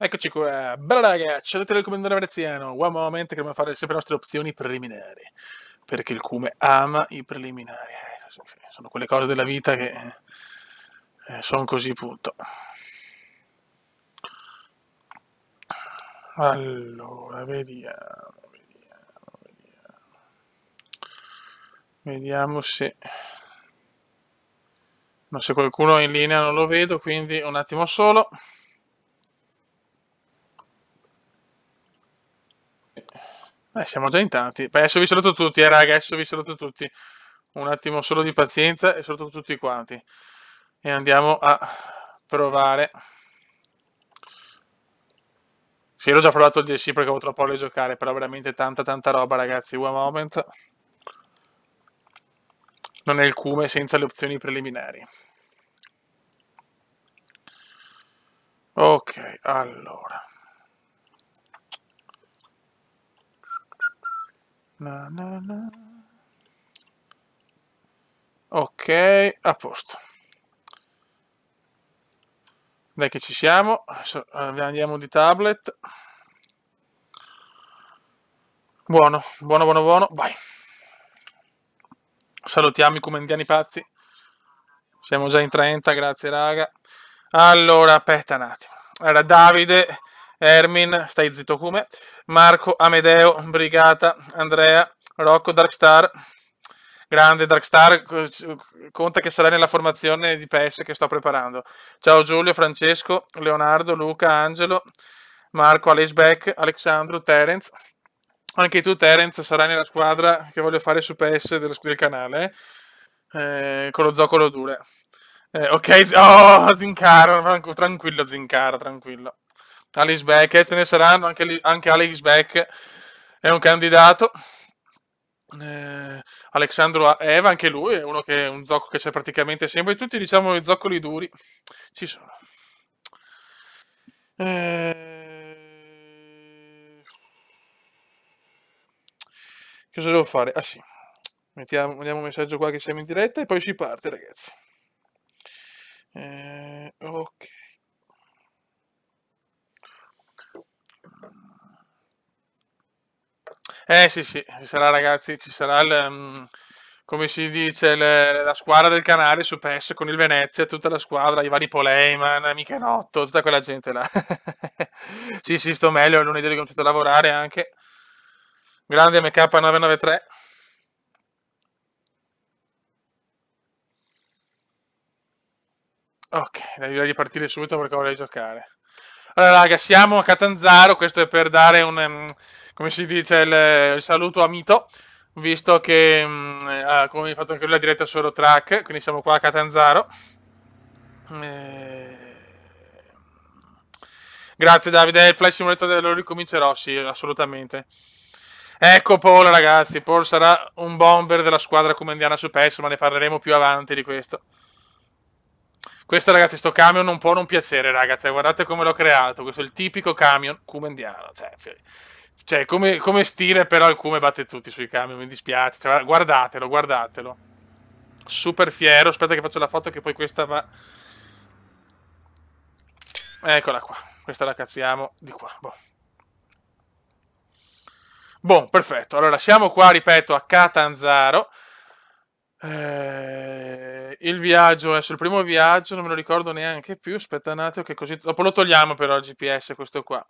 Eccoci qua, bella raga, ciao a tutti telecomandante veneziano, one moment che dobbiamo fare sempre le nostre opzioni preliminari, perché il Cume ama i preliminari, sono quelle cose della vita che sono così punto. Allora, vediamo se... Ma se qualcuno è in linea non lo vedo, quindi un attimo solo. Siamo già in tanti. Beh, adesso vi saluto tutti, raga, adesso vi saluto tutti. Un attimo solo di pazienza e saluto tutti quanti. E andiamo a provare. Sì, l'ho già provato il DLC perché avevo troppo voglia di giocare, però veramente tanta roba, ragazzi. One moment. Non è il Cume senza le opzioni preliminari. Ok, allora. Ok, a posto. Dai che ci siamo. Adesso andiamo di tablet. Buono, buono. Vai. Salutiamo i comendiani pazzi. Siamo già in 30, grazie raga. Allora, aspetta un attimo. Allora, Davide, Ermin, stai zitto come. Marco, Amedeo, Brigata, Andrea, Rocco, Darkstar. Grande Darkstar, conta che sarà nella formazione di PES che sto preparando. Ciao Giulio, Francesco, Leonardo, Luca, Angelo, Marco, Alice Beck, Alexandro, Terence. Anche tu, Terence, sarai nella squadra che voglio fare su PS del canale, con lo zoccolo dure. Ok, oh, Zincaro, tranquillo, Zincaro, tranquillo. Alice Beck, ce ne saranno, anche Alice Beck è un candidato. Alexandro Eva, anche lui è uno che è un zocco che c'è praticamente sempre. Tutti diciamo i zoccoli duri ci sono. Cosa devo fare? Ah sì, mettiamo un messaggio qua che siamo in diretta e poi si parte, ragazzi. Ok. Sì, ci sarà ragazzi, ci sarà come si dice, la squadra del canale su PES con il Venezia, tutta la squadra, i vari Poleiman, Michelotto, tutta quella gente là. Sì, sto meglio, lunedì ho ricominciato a lavorare anche. Grande MK993. Ok, direi di partire subito perché vorrei giocare. Allora, raga, siamo a Catanzaro. Questo è per dare come si dice, il saluto a Mito, visto che, come ha fatto anche lui la diretta su Eurotrack, quindi siamo qua a Catanzaro. Eh, Grazie Davide, il Flight Simulator lo ricomincerò, sì, assolutamente. Ecco Paul, ragazzi, Paul sarà un bomber della squadra comendiana su PES, ma ne parleremo più avanti di questo. Questo, ragazzi, sto camion non può non piacere, ragazzi. Guardate come l'ho creato. Questo è il tipico camion cumendiano. Cioè, come stile, però il Cume batte tutti sui camion. Mi dispiace. Cioè, guardatelo. Super fiero. Aspetta che faccio la foto che poi questa va... Eccola qua. Questa la cazziamo di qua. Boh, perfetto. Allora, siamo qua, ripeto, a Catanzaro. Il viaggio è sul primo viaggio, non me lo ricordo neanche più. Aspetta un attimo, che così. Dopo lo togliamo però il GPS, questo qua.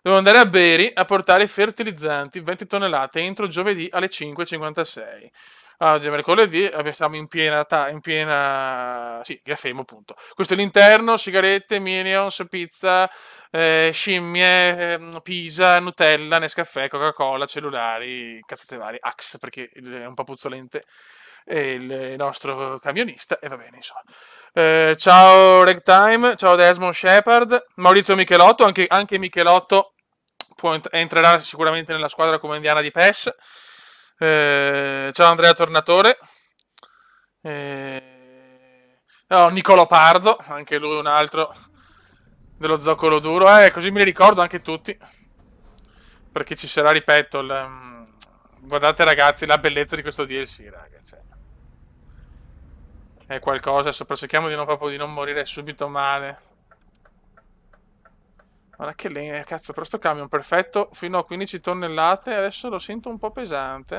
Devo andare a Beri a portare fertilizzanti 20 tonnellate entro giovedì alle 5:56. Oggi è mercoledì, siamo in piena. Sì, Gaffemo, appunto. Questo è l'interno: sigarette, Minions, pizza, scimmie, Pisa, Nutella, Nescafè, Coca-Cola, cellulari, cazzate varie, Axe perché è un po' puzzolente e il nostro camionista e va bene insomma. Ciao Ragtime, ciao Desmond Shepard, Maurizio Michelotto, anche Michelotto entrerà sicuramente nella squadra comendiana di PES. Ciao Andrea Tornatore. No, Nicolo Pardo, anche lui un altro dello zoccolo duro. Così me li ricordo anche tutti. Perché ci sarà, ripeto, guardate ragazzi la bellezza di questo DLC, ragazzi. È qualcosa, sopra cerchiamo di non, proprio di non morire subito male. Guarda che cazzo, però sto camion perfetto fino a 15 tonnellate, adesso lo sento un po' pesante.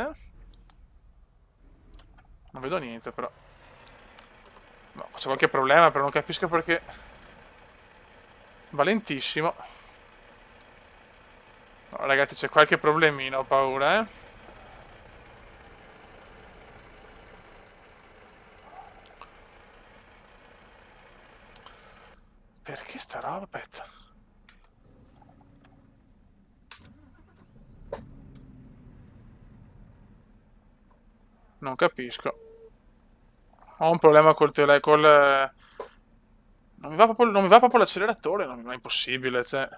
Non vedo niente però. No, c'è qualche problema, però non capisco perché. Va lentissimo. No, ragazzi, c'è qualche problemino, ho paura, eh. Perché sta roba? Aspetta. Non capisco. Ho un problema non mi va proprio l'acceleratore, non mi va impossibile, cioè.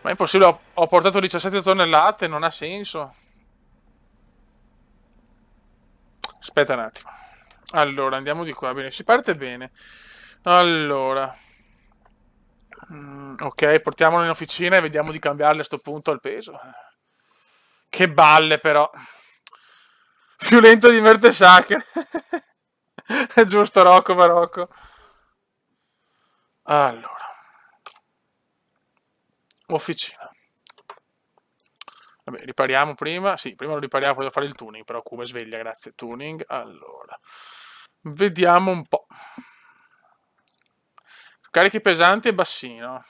Ma è impossibile, ho portato 17 tonnellate, non ha senso. Aspetta un attimo. Allora, andiamo di qua. Bene, si parte bene. Allora. Ok, portiamolo in officina e vediamo di cambiarle a sto punto al peso. Che balle, però. Più lento di Mertesacker. È giusto, Rocco Barocco. Allora. Officina. Vabbè, ripariamo prima. Sì, prima lo ripariamo, poi devo fare il tuning. Però come sveglia, grazie. Tuning. Allora. Vediamo un po'. Carichi pesanti e bassino.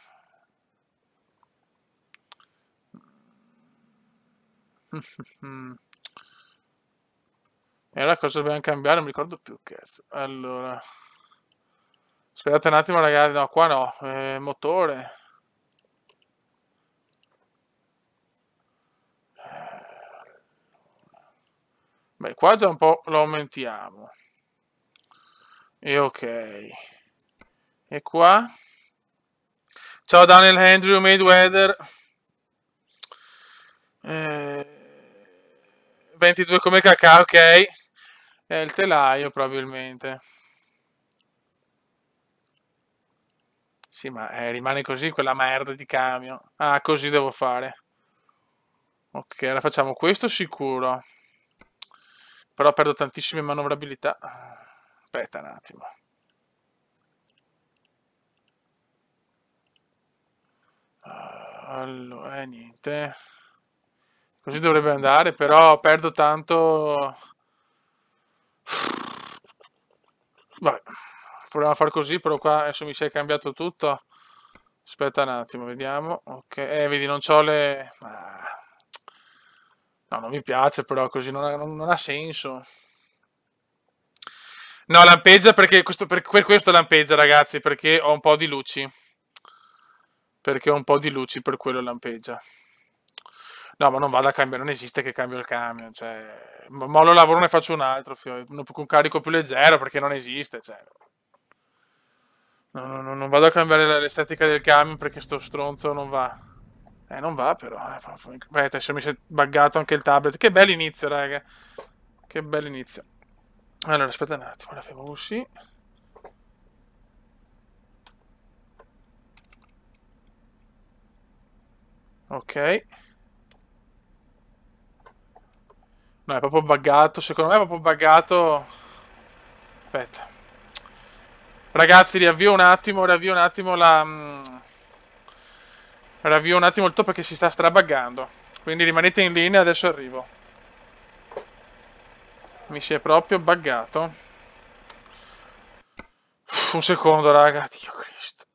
E ora cosa dobbiamo cambiare? Non mi ricordo più, cazzo. Allora. Aspettate un attimo, ragazzi. No, qua no. Motore. Beh, qua già un po' lo aumentiamo. E ok. E qua? Ciao Daniel Andrew Mayweather. 22 come cacao, ok. È il telaio probabilmente. Sì, ma rimane così quella merda di camion. Ah, così devo fare. Ok, ora facciamo questo sicuro. Però perdo tantissime manovrabilità. Aspetta un attimo. Allora, niente. Così dovrebbe andare, però perdo tanto. Vabbè, proviamo a far così, però qua adesso mi si è cambiato tutto. Aspetta un attimo, vediamo. Ok, vedi, non c'ho le. No, non mi piace, però così non ha senso. No, lampeggia perché per questo lampeggia, ragazzi, perché ho un po' di luci. Perché ho un po' di luci, per quello lampeggia. No, ma non vado a cambiare, non esiste che cambio il camion, cioè, mollo il lavoro e ne faccio un altro, con carico più leggero, perché non esiste, cioè. No, no, no, non vado a cambiare l'estetica del camion perché sto stronzo non va. Non va però. Beh, adesso mi si è buggato anche il tablet. Che bell'inizio, raga. Che bell'inizio. Allora, aspetta un attimo, la fermo così. Ok. No, è proprio buggato. Secondo me è proprio buggato. Aspetta. Ragazzi, riavvio un attimo riavvio un attimo il top perché si sta strabuggando. Quindi rimanete in linea, adesso arrivo. Mi si è proprio buggato. Un secondo, raga. Dio Cristo.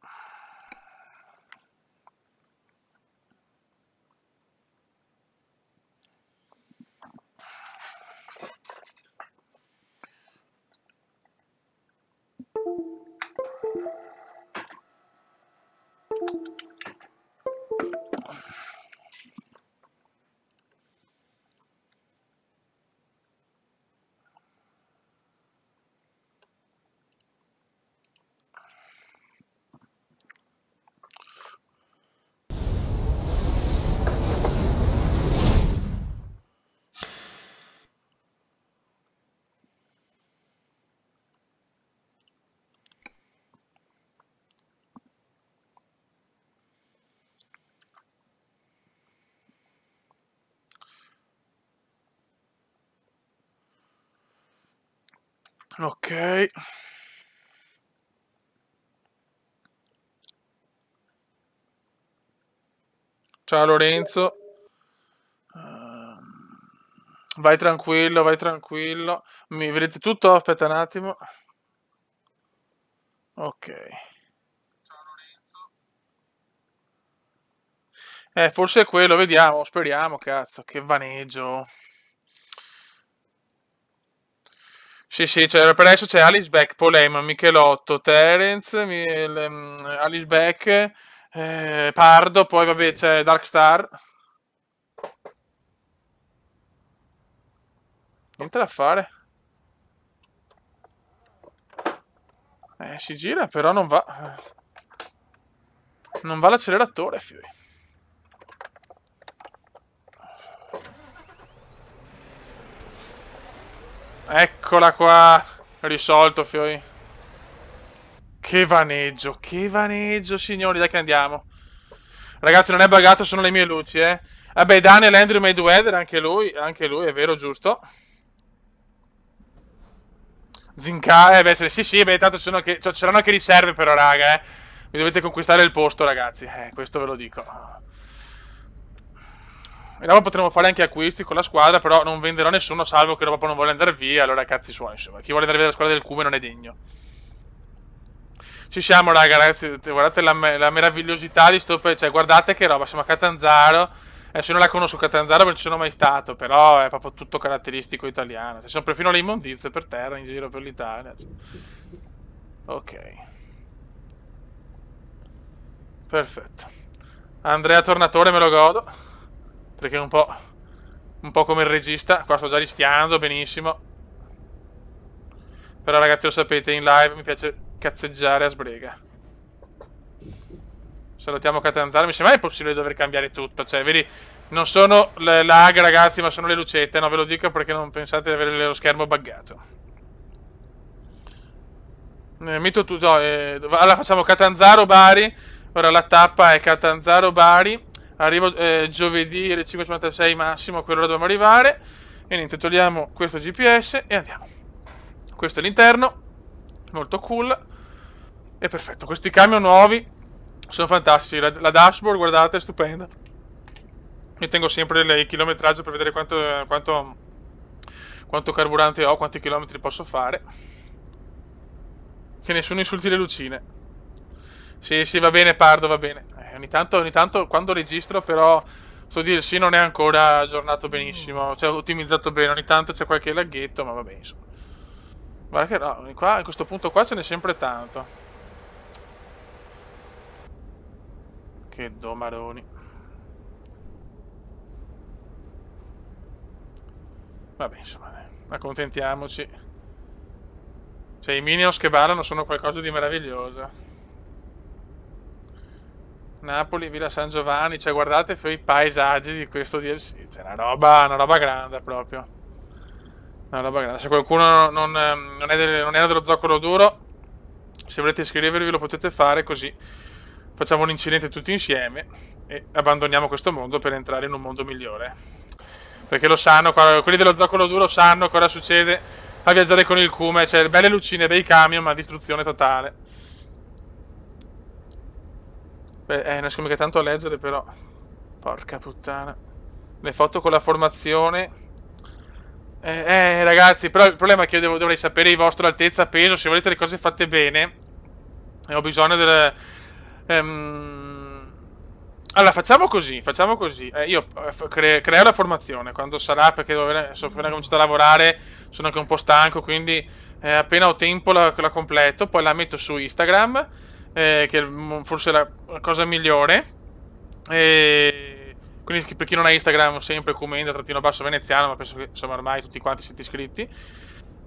Ok. Ciao Lorenzo. Vai tranquillo, vai tranquillo. Mi vedete tutto? Aspetta un attimo. Ok. Forse è quello, vediamo, speriamo, cazzo, che vaneggio. Sì, sì, per adesso c'è Alice Beck, Paul Heyman, Michelotto, Terence, Alice Beck, Pardo, poi vabbè c'è Darkstar. Niente da fare. Si gira, però non va. Non va l'acceleratore, fioi. Eccola qua. Risolto, fioi. Che vaneggio, signori, dai che andiamo. Ragazzi, non è buggato, sono le mie luci, eh. Vabbè, Daniel Andrew Mayweather, anche lui, è vero, giusto. Zinca, beh, sì, sì, beh, tanto c'erano anche riserve però, raga, eh. Mi dovete conquistare il posto, ragazzi, questo ve lo dico. E dopo potremo fare anche acquisti con la squadra, però non venderò nessuno, salvo che dopo non vuole andare via, allora cazzi suoi, insomma. Chi vuole andare via dalla squadra del Cume non è degno. Ci siamo, raga, ragazzi, guardate la meravigliosità di sto, cioè, guardate che roba, siamo a Catanzaro. Adesso io non la conosco Catanzaro perché non ci sono mai stato, però è proprio tutto caratteristico italiano. Ci sono perfino le immondizie per terra in giro per l'Italia. Ok. Perfetto. Andrea Tornatore me lo godo. Perché è un po' come il regista. Qua sto già rischiando, benissimo. Però ragazzi lo sapete, in live mi piace cazzeggiare a sbrega. Salutiamo Catanzaro. Mi sembra impossibile dover cambiare tutto. Cioè, vedi, non sono le lag, ragazzi, ma sono le lucette. No, ve lo dico perché non pensate di avere lo schermo buggato. Mito tutto. Allora facciamo Catanzaro Bari. Ora la tappa è Catanzaro Bari. Arrivo giovedì alle 5:56 massimo, a quell'ora dobbiamo arrivare. E niente, togliamo questo GPS e andiamo. Questo è l'interno. Molto cool. E perfetto. Questi camion nuovi sono fantastici. La dashboard, guardate, è stupenda. Io tengo sempre il chilometraggio per vedere quanto carburante ho, quanti chilometri posso fare. Che nessuno insulti le lucine. Sì, sì, va bene, Pardo, va bene. Ogni tanto quando registro, però, sto DLC non è ancora aggiornato benissimo. Cioè, ottimizzato bene. Ogni tanto c'è qualche laghetto, ma va bene, insomma. Guarda che no, qua, in questo punto qua ce n'è sempre tanto. Che domaroni. Vabbè, insomma, accontentiamoci. Cioè, i minions che ballano sono qualcosa di meraviglioso. Napoli, Villa San Giovanni, cioè guardate i paesaggi di questo DLC, c'è una roba grande proprio. Una roba grande. Se qualcuno non era dello zoccolo duro, se volete iscrivervi lo potete fare, così facciamo un incidente tutti insieme e abbandoniamo questo mondo per entrare in un mondo migliore. Perché lo sanno, quelli dello zoccolo duro sanno cosa succede a viaggiare con il Cume, cioè belle lucine, bei camion, ma distruzione totale. Beh, non si mica tanto a leggere, però. Porca puttana. Le foto con la formazione. Ragazzi, però il problema è che io dovrei sapere il vostro altezza, peso, se volete le cose fatte bene. E ho bisogno del... Allora, facciamo così. Io creo la formazione, quando sarà, perché sono appena cominciato a lavorare, sono anche un po' stanco, quindi appena ho tempo la completo, poi la metto su Instagram, che è forse la cosa migliore. Quindi per chi non ha Instagram, sempre Comenda_Veneziano, ma penso che insomma ormai tutti quanti siete iscritti.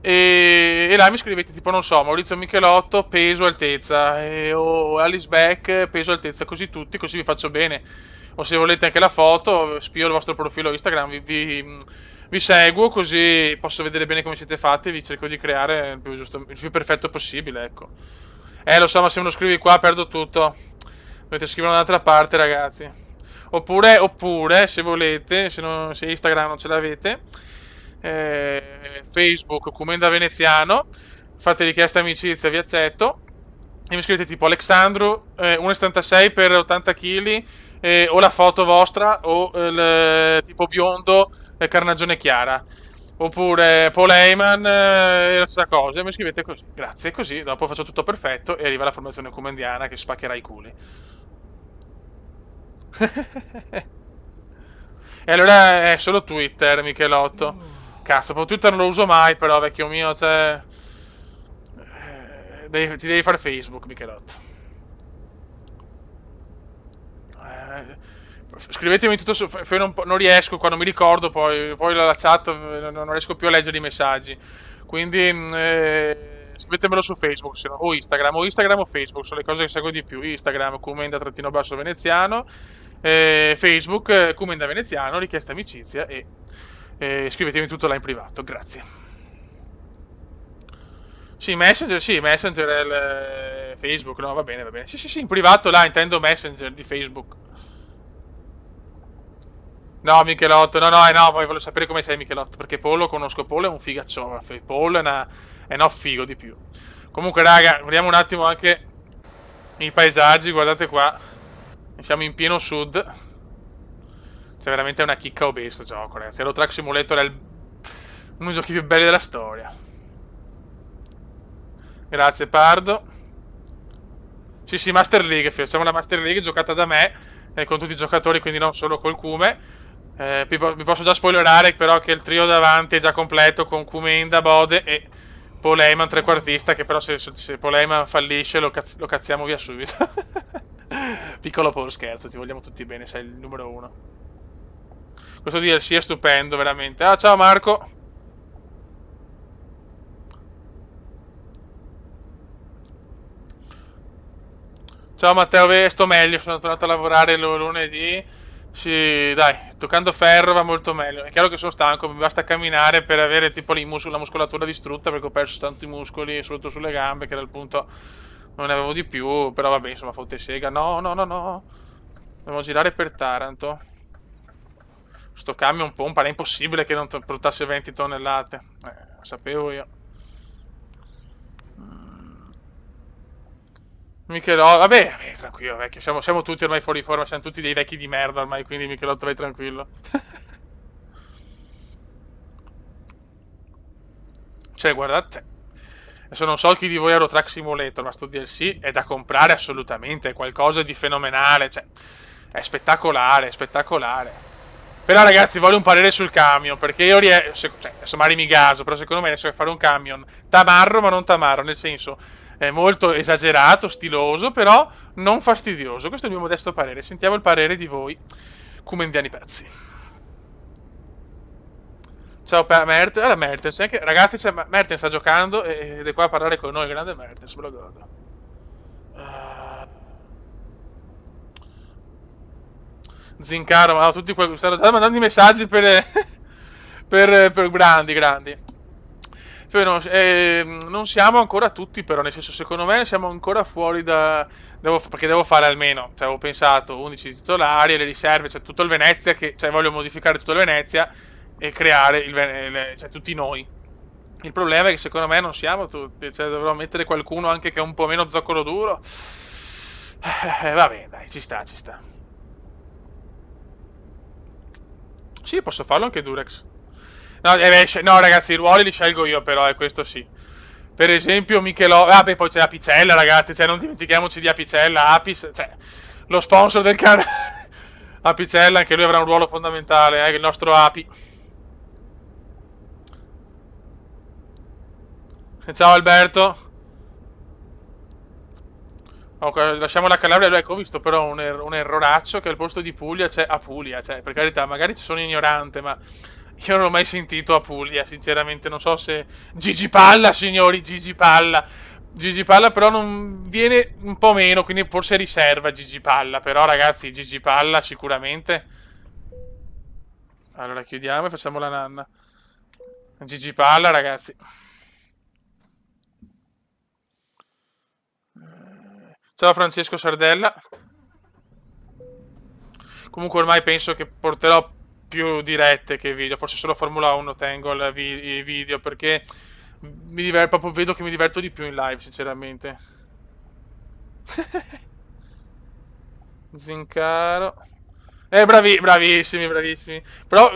E là mi scrivete tipo, non so, Maurizio Michelotto, peso, altezza, o Alice Beck, peso, altezza, così tutti, così vi faccio bene. O se volete anche la foto, spio il vostro profilo Instagram, vi seguo, così posso vedere bene come siete fatti e vi cerco di creare il più perfetto possibile, ecco. Lo so, ma se me lo scrivi qua perdo tutto. Dovete scrivere da un'altra parte, ragazzi. Oppure, se volete, se Instagram non ce l'avete, Facebook, Comenda Veneziano, fate richiesta amicizia, vi accetto. E mi scrivete tipo Alexandru, 1,76 per 80 kg, o la foto vostra o il tipo biondo carnagione chiara. Oppure Paul Heyman, la stessa cosa, e mi scrivete così. Grazie, così dopo faccio tutto perfetto e arriva la formazione comendiana che spaccherà i culi. E allora è solo Twitter, Michelotto. Cazzo, poi Twitter non lo uso mai, però, vecchio mio, cioè... ti devi fare Facebook, Michelotto. Scrivetemi tutto su... non riesco, quando mi ricordo, poi la chat non riesco più a leggere i messaggi. Quindi scrivetemelo su Facebook, o Instagram o Facebook, sono le cose che seguo di più. Instagram, Comenda_Veneziano, Facebook, Comenda Veneziano, richiesta amicizia e scrivetemi tutto là in privato, grazie. Sì, Messenger è Facebook, no, va bene, va bene. Sì, sì, sì, in privato là intendo Messenger di Facebook. No, Michelotto, no, poi voglio sapere come sei Michelotto, perché Paul lo conosco, Paul è un figaccione, Paul è no figo di più. Comunque, raga, vediamo un attimo anche i paesaggi, guardate qua, siamo in pieno sud. C'è veramente una chicca obesa sto gioco, ragazzi. Euro Truck Simulator è uno dei giochi più belli della storia. Grazie, Pardo. Sì, sì, Master League, facciamo una Master League giocata da me, con tutti i giocatori, quindi non solo col Cume. Vi posso già spoilerare però che il trio davanti è già completo con Kumenda, Bode e Paul Heyman trequartista, che però se Paul Heyman fallisce lo cazziamo via subito. Piccolo Paul, scherzo, ti vogliamo tutti bene, sei il numero uno. Questo DLC è stupendo, veramente. Ah, ciao Marco. Ciao Matteo, sto meglio, sono tornato a lavorare lunedì. Sì, dai, toccando ferro va molto meglio. È chiaro che sono stanco, mi basta camminare per avere tipo la muscolatura distrutta perché ho perso tanti muscoli, soprattutto sulle gambe, che era il punto non ne avevo di più, però vabbè, insomma, fotte sega. No, no, no, no. Dobbiamo girare per Taranto. Sto camion pompa, è impossibile che non portasse 20 tonnellate. Sapevo io. Michelotto, vabbè, tranquillo, vecchio. Siamo tutti ormai fuori forma, siamo tutti dei vecchi di merda ormai, quindi Michelotto vai tranquillo. Cioè, guardate. Adesso non so chi di voi ha Euro Truck Simulator, ma sto DLC è da comprare assolutamente, è qualcosa di fenomenale, cioè, è spettacolare, è spettacolare. Però ragazzi, voglio un parere sul camion, perché io riesco, cioè, adesso magari mi gaso, però secondo me riesco a fare un camion tamarro, ma non tamarro, nel senso, è molto esagerato, stiloso, però non fastidioso. Questo è il mio modesto parere. Sentiamo il parere di voi, comendiani pazzi. Ciao Mertens, allora Mertens, ragazzi, Mertens sta giocando ed è qua a parlare con noi, grande Mertens, me lo godo. Zincaro, ma tutti stanno già mandando i messaggi per grandi. Poi non siamo ancora tutti, però, nel senso, secondo me siamo ancora fuori perché devo fare almeno, cioè, avevo pensato 11 titolari, le riserve, cioè tutto il Venezia, cioè voglio modificare tutto il Venezia e creare cioè, tutti noi. Il problema è che secondo me non siamo tutti, cioè dovrò mettere qualcuno anche che è un po' meno zoccolo duro. Va bene, dai, ci sta, ci sta. Sì, posso farlo anche Durex. No, no, ragazzi, i ruoli li scelgo io, però, questo sì. Per esempio, Michelotto. Vabbè, poi c'è Apicella, ragazzi. Cioè, non dimentichiamoci di Apicella. Apis, cioè, lo sponsor del canale. Apicella, anche lui avrà un ruolo fondamentale, il nostro Api. Ciao Alberto. Okay, lasciamo la Calabria. Ecco, ho visto però un erroraccio che al posto di Puglia c'è Apulia. Cioè, per carità, magari ci sono ignorante, ma io non ho mai sentito Apulia, sinceramente. Non so se... Gigi Palla, signori, Gigi Palla. Gigi Palla però non viene un po' meno, quindi forse riserva Gigi Palla. Però ragazzi, Gigi Palla sicuramente. Allora chiudiamo e facciamo la nanna. Gigi Palla, ragazzi. Ciao Francesco Sardella. Comunque ormai penso che porterò più dirette che video. Forse solo Formula 1 tengo i video perché proprio vedo che mi diverto di più in live, sinceramente. Zincaro. Bravissimi, bravissimi. Però,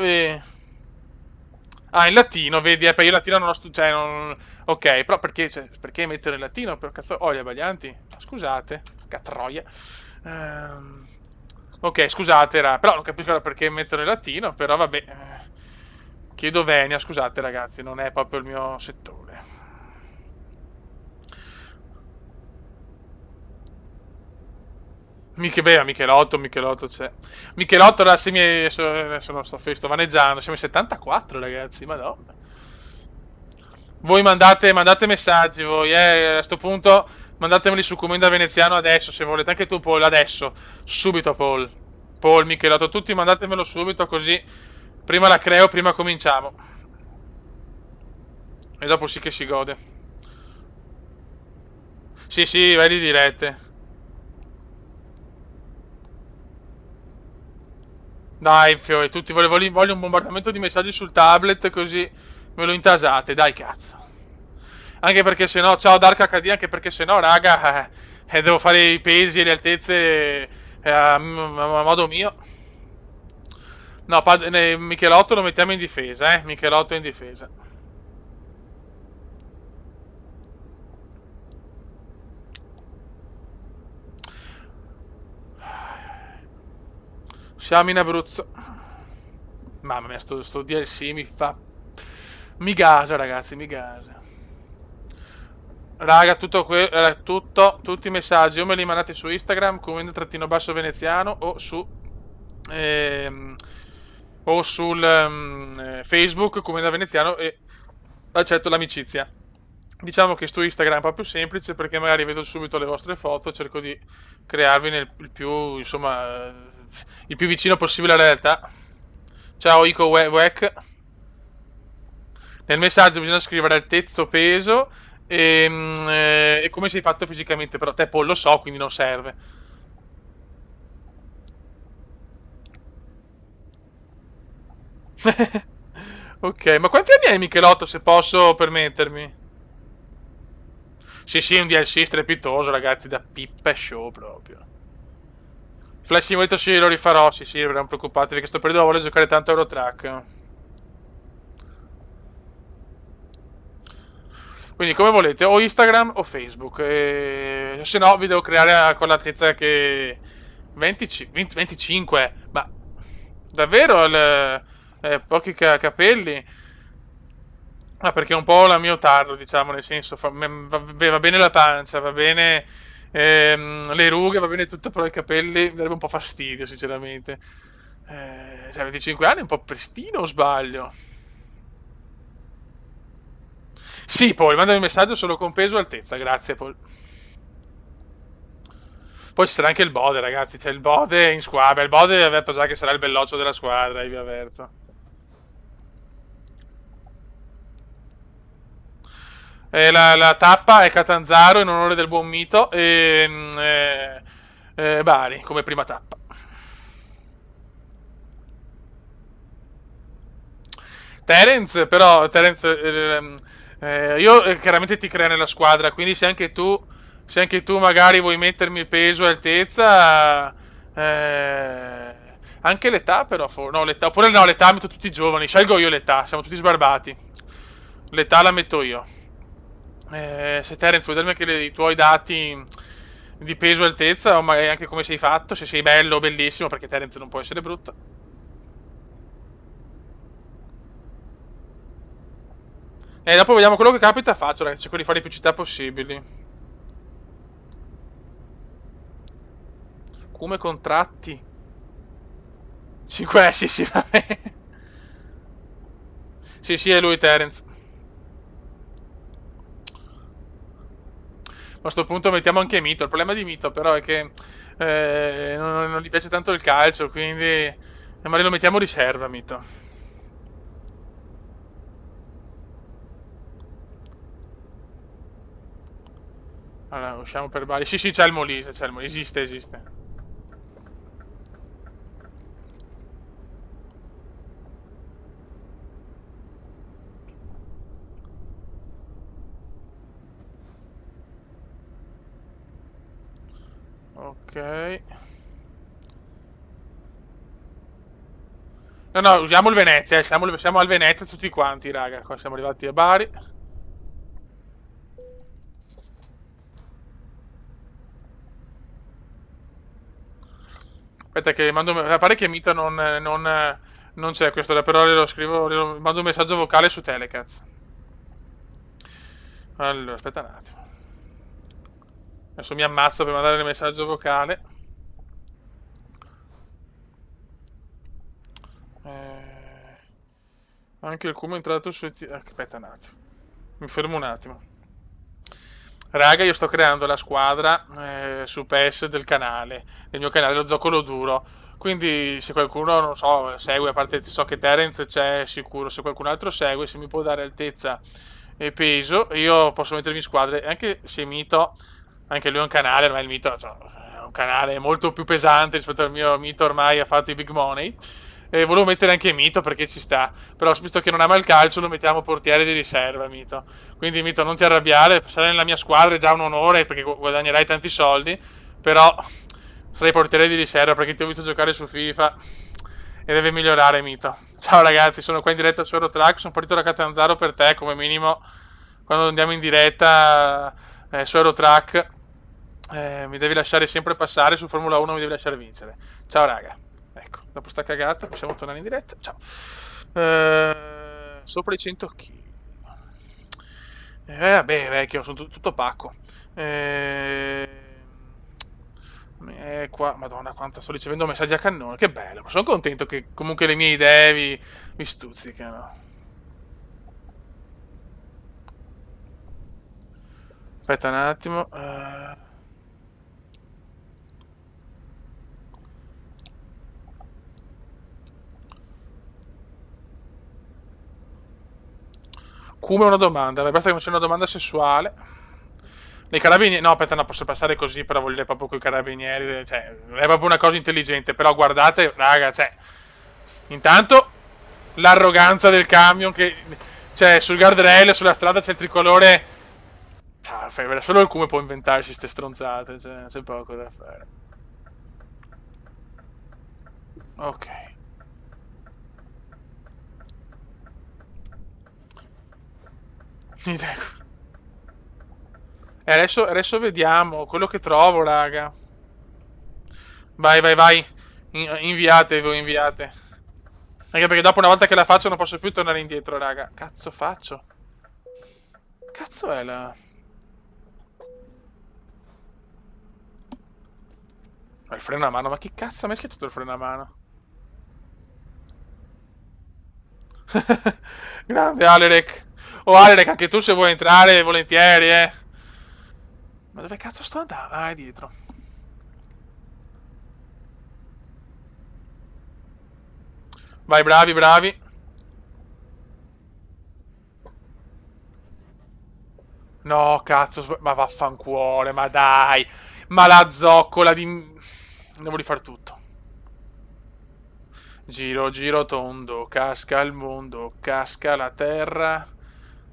ah, in latino, vedi, io in latino non ho cioè, ok, però perché, cioè, perché mettere in latino? Per cazzo, oh, gli abbaglianti? Scusate, che troia. Ehm, ok, scusate, però non capisco perché mettere in latino, però vabbè. Chiedo venia, scusate ragazzi, non è proprio il mio settore. Michelotto c'è. Michelotto, ora se mi adesso non sto vaneggiando, siamo in 74 ragazzi, madonna. Voi mandate messaggi, voi, a sto punto mandatemeli su Commenda Veneziano adesso, se volete, anche tu Paul, adesso, subito Paul. Paul, Michelotto, tutti mandatemelo subito così prima la creo, prima cominciamo. E dopo sì che si gode. Sì, sì, vai di dirette. Dai, Fiori, tutti voglio un bombardamento di messaggi sul tablet così me lo intasate, dai cazzo. Anche perché sennò, ciao Dark HD, anche perché sennò, raga, devo fare i pesi e le altezze a modo mio. No, Michelotto lo mettiamo in difesa, Michelotto in difesa. Siamo in Abruzzo. Mamma mia, sto DLC mi fa... Mi gasa, ragazzi, mi gasa. Raga, tutti i messaggi o me li mandate su Instagram, commenda-veneziano ehm, o sul Facebook, commenda veneziano e accetto l'amicizia. Diciamo che su Instagram è un po' più semplice perché magari vedo subito le vostre foto, cerco di crearvi il più, insomma, il più vicino possibile alla realtà. Ciao Ico Wek. Nel messaggio bisogna scrivere altezza o peso e come sei fatto fisicamente, però te Paul lo so, quindi non serve. Ok, ma quanti anni hai Michelotto se posso permettermi? Sì, sì, un DLC strepitoso, ragazzi, da pippa show proprio. Flash Simulator sì, lo rifarò, sì, sì, non preoccupatevi che sto periodo voglio giocare tanto Eurotrack. Quindi come volete, o Instagram o Facebook. Se no vi devo creare con l'altezza che... 25, ma davvero pochi capelli? Ah, perché è un po' la mio tarlo, diciamo, nel senso, va bene la pancia, va bene le rughe, va bene tutto, però i capelli mi darebbe un po' fastidio, sinceramente. Cioè, 25 anni è un po' prestino o sbaglio? Sì, poi mandami un messaggio solo con peso e altezza, grazie, Paul. Poi ci sarà anche il Bode, ragazzi, c'è il Bode in squadra. Il Bode vi avverto già che sarà il belloccio della squadra, vi avverto. La tappa è Catanzaro in onore del buon mito e Bari come prima tappa. Terence, io chiaramente ti creo nella squadra, quindi se anche tu magari vuoi mettermi il peso e altezza, anche l'età però, no, l'età, oppure no, l'età metto tutti giovani, scelgo io l'età, siamo tutti sbarbati. L'età la metto io. Se Terence vuoi darmi anche i tuoi dati di peso e altezza, o magari anche come sei fatto, se sei bello o bellissimo, perché Terence non può essere brutto. E dopo vediamo quello che capita, faccio, ragazzi, cerco di fare le più città possibili. Come contratti? 5, sì, sì, va bene. Sì, sì, è lui, Terence. A questo punto mettiamo anche Mito. Il problema di Mito, però, è che non gli piace tanto il calcio, quindi magari lo mettiamo riserva, Mito. Allora, usciamo per Bari. Sì, sì, c'è il Molise, esiste, esiste. Ok. No, no, usiamo il Venezia, siamo al Venezia tutti quanti, raga. Qua siamo arrivati a Bari. Aspetta che pare che Mito non c'è questo, però lo scrivo, mando un messaggio vocale su Telecaz. Allora, aspetta un attimo. Adesso mi ammazzo per mandare il messaggio vocale. Anche il Cume è entrato su... Aspetta un attimo. Mi fermo un attimo. Raga, io sto creando la squadra su PES del canale, del mio canale, lo Zoccolo Duro. Quindi se qualcuno, non so, segue, a parte so che Terence c'è sicuro, se qualcun altro segue, se mi può dare altezza e peso, io posso mettermi in squadre, anche se Mito, anche lui è un canale, ma il Mito cioè, è un canale molto più pesante rispetto al mio. Mito ormai ha fatto i big money. E volevo mettere anche Mito perché ci sta. Però visto che non ama il calcio lo mettiamo portiere di riserva, Mito. Quindi Mito non ti arrabbiare, sarai nella mia squadra è già un onore perché guadagnerai tanti soldi. Però sarai portiere di riserva perché ti ho visto giocare su FIFA e deve migliorare, Mito. Ciao ragazzi, sono qua in diretta su Eurotrack, sono partito da Catanzaro per te come minimo quando andiamo in diretta su Eurotrack. Mi devi lasciare sempre passare, su Formula 1 mi devi lasciare vincere. Ciao raga. Ecco, dopo sta cagata possiamo tornare in diretta. Ciao. Sopra i 100 kg. Vabbè, vecchio, sono tutto pacco. Qua, madonna, quanto sto ricevendo messaggi a cannone. Che bello. Sono contento che comunque le mie idee vi stuzzicano. Aspetta un attimo. Come una domanda, basta che non sia una domanda sessuale. I carabinieri, no, aspetta, no, posso passare così, però voglio dire proprio con i carabinieri, cioè, è proprio una cosa intelligente, però guardate, raga, cioè, intanto l'arroganza del camion che, cioè, sul guardrail, sulla strada c'è il tricolore, solo il Cume può inventarsi queste stronzate, cioè, c'è poco da fare. Ok. E adesso vediamo quello che trovo, raga. Vai, vai, vai. Inviate voi, inviate. Anche perché dopo una volta che la faccio non posso più tornare indietro, raga. Cazzo faccio? Cazzo è la... Il freno a mano, ma chi cazzo mi ha schiacciato il freno a mano? Grande Alerek. Oh Alerek, anche tu se vuoi entrare, volentieri, eh. Ma dove cazzo sto andando? Ah, è dietro. Vai, bravi, bravi. No, cazzo, ma vaffanculo, ma dai. Ma la zoccola di... Devo rifare tutto. Giro, giro tondo, casca il mondo, casca la terra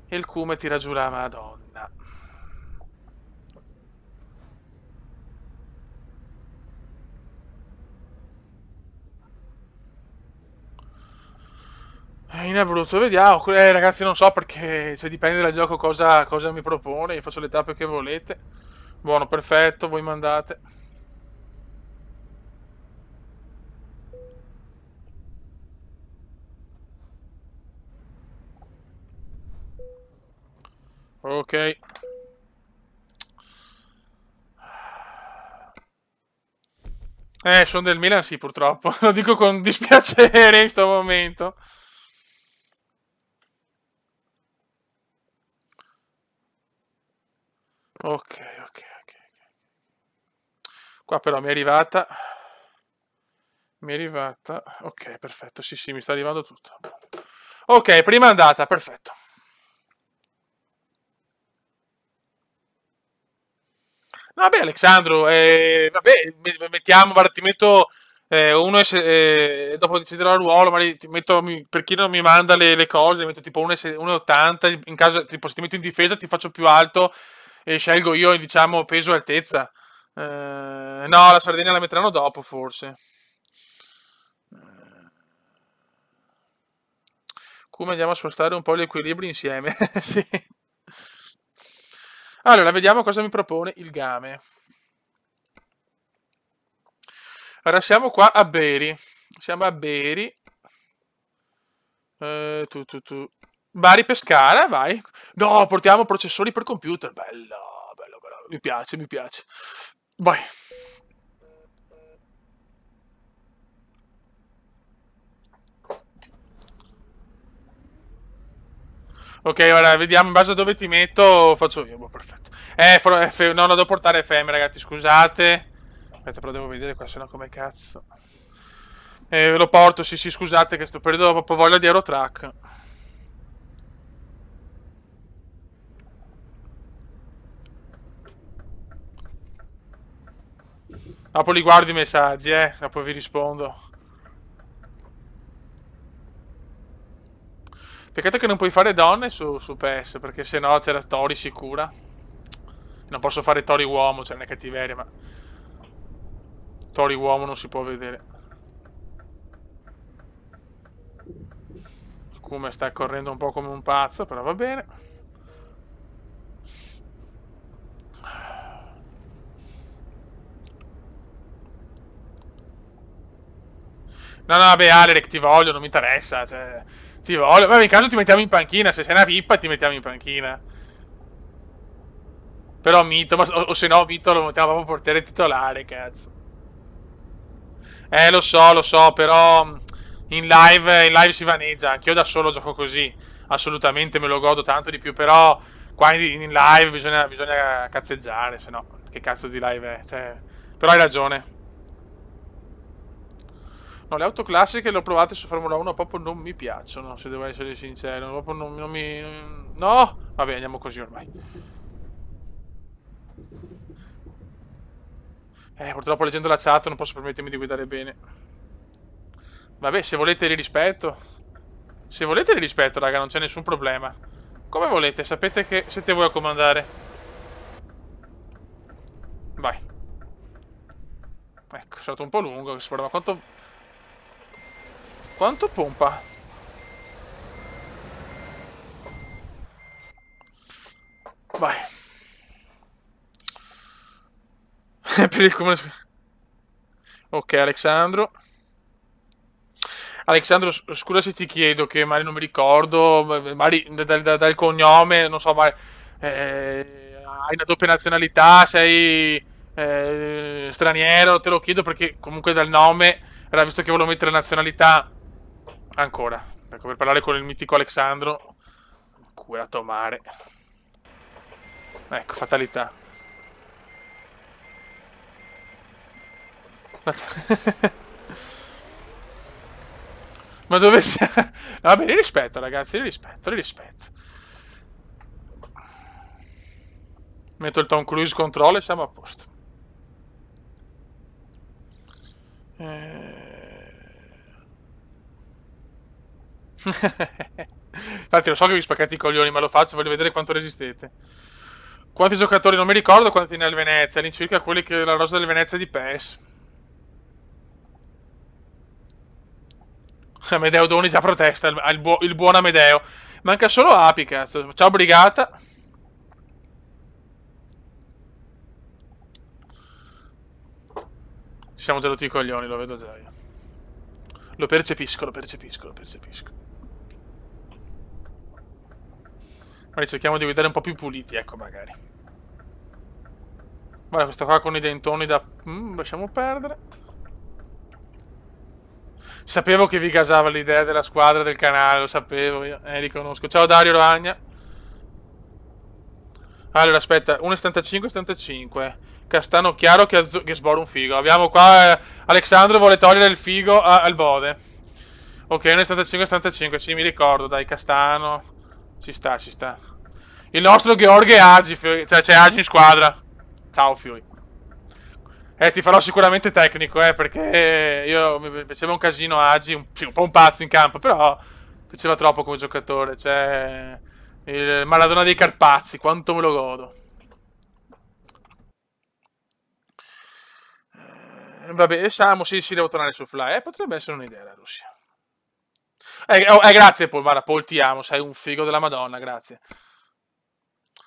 e il Cume tira giù la Madonna. In Abruzzo, vediamo. Ragazzi, non so perché, cioè, dipende dal gioco cosa mi propone. Io faccio le tappe che volete. Buono, perfetto, voi mandate. Ok. Sono del Milan, sì, purtroppo. Lo dico con dispiacere in questo momento. Ok, ok, ok. Qua però mi è arrivata. Mi è arrivata. Ok, perfetto. Sì, sì, mi sta arrivando tutto. Ok, prima andata, perfetto. No, vabbè, Alexandro, vabbè, mettiamo, guarda, ti metto uno dopo deciderò il ruolo, ma per chi non mi manda le cose, metto tipo 1,80, in caso, tipo, se ti metto in difesa ti faccio più alto e scelgo io, diciamo, peso e altezza. No, la Sardegna la metteranno dopo, forse. Come andiamo a spostare un po' gli equilibri insieme? Sì. Allora, vediamo cosa mi propone il game. Allora, siamo qua a Beri. Siamo a Beri. Tu. Bari Pescara, vai. No, portiamo processori per computer. Bello, bello, bello. Mi piace, mi piace. Vai. Ok, ora vediamo in base a dove ti metto. Faccio io, boh, perfetto. No, no, devo portare FM, ragazzi, scusate. Aspetta, però devo vedere qua, sennò come cazzo. Lo porto, sì, sì, scusate che sto periodo proprio voglia di Aerotrack. Dopo li guardo i messaggi, dopo vi rispondo. Peccato che non puoi fare donne su PS, perché se no c'era Tori sicura. Non posso fare Tori uomo, cioè non è cattiveria, ma Tori uomo non si può vedere. Come sta correndo un po' come un pazzo, però va bene. No, no, vabbè, Aleric, ti voglio, non mi interessa, cioè, ti voglio. Vabbè, in caso ti mettiamo in panchina, se sei una pippa ti mettiamo in panchina. Però Mito, o se no Mito lo mettiamo proprio portiere titolare, cazzo. Lo so, però in live si vaneggia, anch'io da solo gioco così, assolutamente me lo godo tanto di più, però qua in live bisogna cazzeggiare, se no, che cazzo di live è? Cioè, però hai ragione. No, le auto classiche le ho provate su Formula 1, proprio non mi piacciono, se devo essere sincero, proprio non mi... No! Vabbè, andiamo così ormai. Purtroppo leggendo la chat non posso permettermi di guidare bene. Vabbè, se volete li rispetto. Se volete li rispetto, raga, non c'è nessun problema. Come volete, sapete che siete voi a comandare. Vai. Ecco, è stato un po' lungo, ma quanto... Quanto pompa? Vai. Per il comune... Ok, Alexandro. Alexandro, scusa se ti chiedo, che magari non mi ricordo, magari dal cognome, non so, magari, hai una doppia nazionalità, sei straniero, te lo chiedo perché comunque dal nome era visto che volevo mettere nazionalità ancora, ecco, per parlare con il mitico Alexandro, curato mare, ecco, fatalità. Ma dove sia? Vabbè, li rispetto, ragazzi, li rispetto. Metto il Tom Cruise Control e siamo a posto. Infatti lo so che vi spaccate i coglioni, ma lo faccio, voglio vedere quanto resistete. Quanti giocatori? Non mi ricordo quanti nel Venezia, all'incirca quelli che la rosa del Venezia di PES. Amedeo Doni già protesta, il buon Amedeo. Manca solo Api, cazzo. Ciao brigata. Ci siamo tenuti i coglioni, lo vedo già io. Lo percepisco, lo percepisco, lo percepisco. Magari cerchiamo di guidare un po' più puliti, ecco, magari. Guarda, questa qua con i dentoni da... lasciamo perdere. Sapevo che vi gasava l'idea della squadra del canale, lo sapevo io, riconosco. Ciao Dario Ragna. Allora, aspetta, 1,75, 75. Castano chiaro che sbora un figo. Abbiamo qua Alexandro vuole togliere il figo al Bode. Ok, 1,75, 75, sì, mi ricordo, dai, Castano. Ci sta, ci sta. Il nostro Gheorghe Agi, cioè c'è Agi in squadra. Ciao, Fiui. Ti farò sicuramente tecnico, perché io mi piaceva un casino Agi, sì, un po' un pazzo in campo, però piaceva troppo come giocatore, cioè il Maradona dei Carpazzi, quanto me lo godo. Vabbè, Samu, sì, devo tornare su Fly, potrebbe essere un'idea la Russia. Grazie Paul, guarda, Paul ti amo, sei un figo della Madonna, grazie.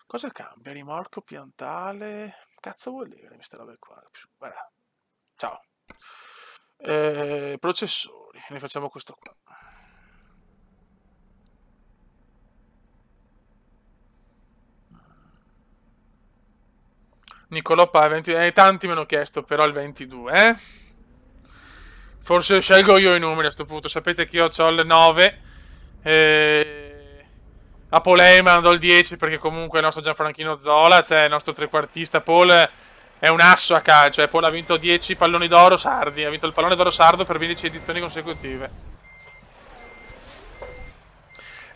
Cosa cambia? Rimorchio piantale? Cazzo vuol dire queste robe qua? Guarda. Ciao. Processori, ne facciamo questo qua. Niccolò Pa, 20, tanti mi hanno chiesto però il 22, eh? Forse scelgo io i numeri a sto punto. Sapete che io ho il 9. A Paul Heyman do il 10 perché comunque il nostro Gianfranchino Zola, cioè il nostro trequartista Paul è un asso a calcio. Paul ha vinto 10 palloni d'oro sardi, ha vinto il pallone d'oro sardo per 15 edizioni consecutive.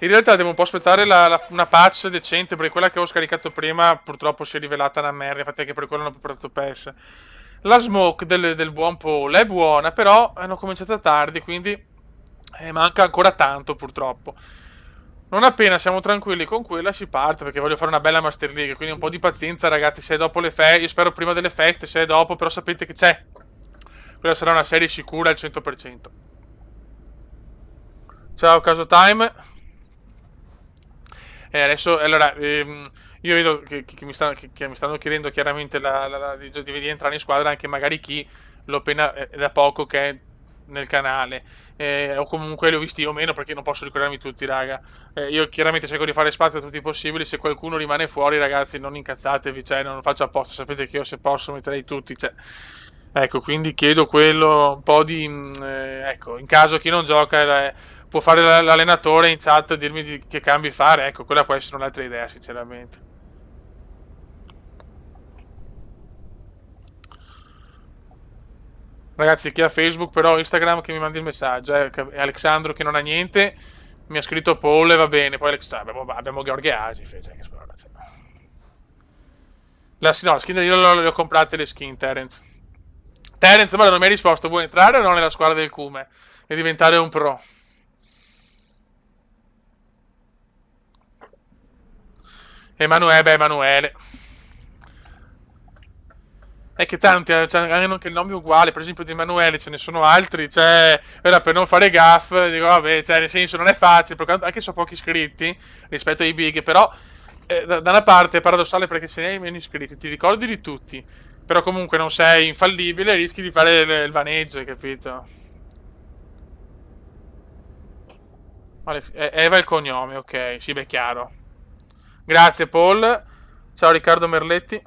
In realtà devo un po' aspettare una patch decente, perché quella che avevo scaricato prima purtroppo si è rivelata una merda, infatti anche per quello non ho portato PES. La smoke del buon Paul è buona, però hanno cominciato tardi, quindi manca ancora tanto purtroppo. Non appena siamo tranquilli con quella si parte, perché voglio fare una bella Master League, quindi un po' di pazienza ragazzi, se è dopo le feste, io spero prima delle feste, se è dopo, però sapete che c'è. Quella sarà una serie sicura al 100%. Ciao Caso Time. Adesso, allora, io vedo che mi stanno chiedendo chiaramente di entrare in squadra anche magari chi l'ho appena da poco che è nel canale. O comunque li ho visti io o meno perché non posso ricordarmi tutti, raga. Io chiaramente cerco di fare spazio a tutti i possibili. Se qualcuno rimane fuori, ragazzi, non incazzatevi, cioè, non lo faccio apposta. Sapete che io se posso metterei tutti, cioè. Ecco, quindi chiedo quello, un po' di... ecco, in caso chi non gioca può fare l'allenatore in chat e dirmi che cambi fare, ecco, quella può essere un'altra idea, sinceramente. Ragazzi, chi ha Facebook, però Instagram che mi mandi il messaggio, Alexandro che non ha niente, mi ha scritto Paul e va bene, poi abbiamo Gheorghe Agi, cioè, che scuola, cioè. No, la skin io le ho comprate le skin, Terence. Terence, ma non mi hai risposto, vuoi entrare o no nella squadra del Cume e diventare un pro? Emanuele. È che tanti hanno anche il nome uguale, per esempio di Emanuele ce ne sono altri, cioè, ora per non fare gaff, dico vabbè, cioè, nel senso non è facile, perché anche se ho pochi iscritti rispetto ai big, però da una parte è paradossale perché se ne hai meno iscritti, ti ricordi di tutti, però comunque non sei infallibile, rischi di fare il vaneggio, hai capito? Eva è il cognome, ok, sì, beh, chiaro. Grazie Paul, ciao Riccardo Merletti.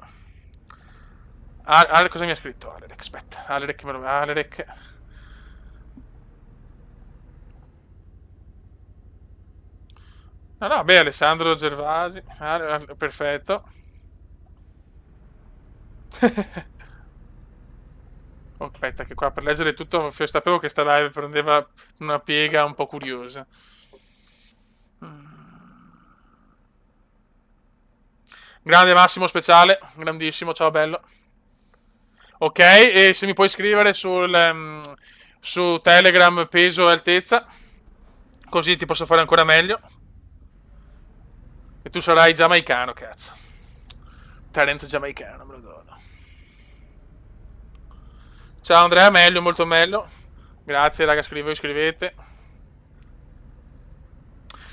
Cosa mi ha scritto Alerek? Aspetta, Alerek. No, beh, Alessandro Gervasi. Perfetto. Oh, aspetta, che qua per leggere tutto sapevo che sta live prendeva una piega un po' curiosa. Grande Massimo Speciale, grandissimo, ciao bello. Ok, e se mi puoi scrivere su Telegram peso e altezza, così ti posso fare ancora meglio. E tu sarai giamaicano, cazzo. Talento giamaicano, me lo godo. Ciao Andrea, meglio, molto meglio. Grazie raga, scrivete.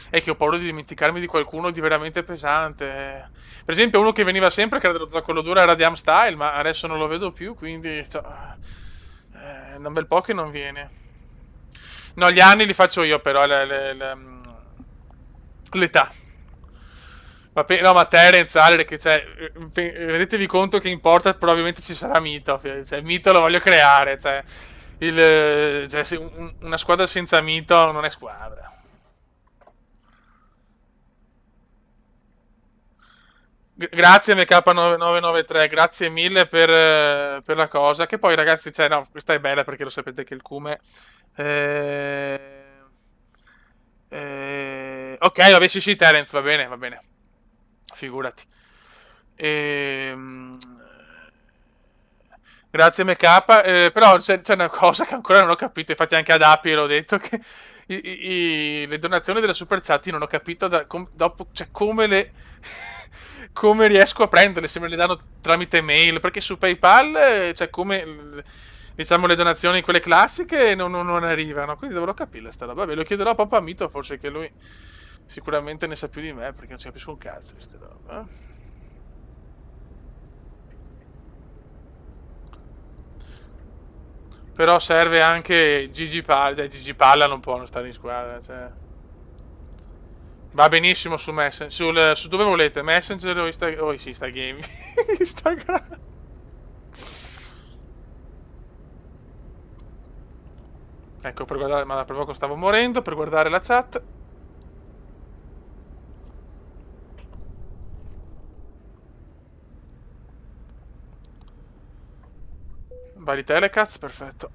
È che ho paura di dimenticarmi di qualcuno di veramente pesante. Per esempio uno che veniva sempre, che era dello zoccolo duro, era di Amstyle, ma adesso non lo vedo più, quindi... Cioè, è un bel po' che non viene. No, gli anni li faccio io però, l'età. No, ma Terence, Alere, che cioè, rendetevi conto che in porta probabilmente ci sarà Mito. Cioè, Mito lo voglio creare. Cioè, una squadra senza Mito non è squadra. Grazie MK993, grazie mille per la cosa. Che poi ragazzi, cioè, no, questa è bella perché lo sapete che il Cume... ok, vabbè, sì, Terence, va bene. Figurati. Ehm, Grazie MK, però c'è una cosa che ancora non ho capito, infatti anche ad Api l'ho detto, che le donazioni della Super Chat non ho capito dopo, cioè come le... come riesco a prenderle, se me le danno tramite mail, perché su PayPal, cioè come... diciamo le donazioni, quelle classiche, non arrivano. Quindi dovrò capire sta roba. Vabbè, lo chiederò a Papa Mito, forse che lui sicuramente ne sa più di me, perché non ci capisco un cazzo di queste robe. Però serve anche Gigi Palla. Dai, Gigi Palla non può non stare in squadra, cioè. Va benissimo su Messenger, su dove volete, Messenger o Instagram, oh sì, Instagram. Instagram. Ecco, per guardare, ma per poco stavo morendo, per guardare la chat. Vari telecats, perfetto.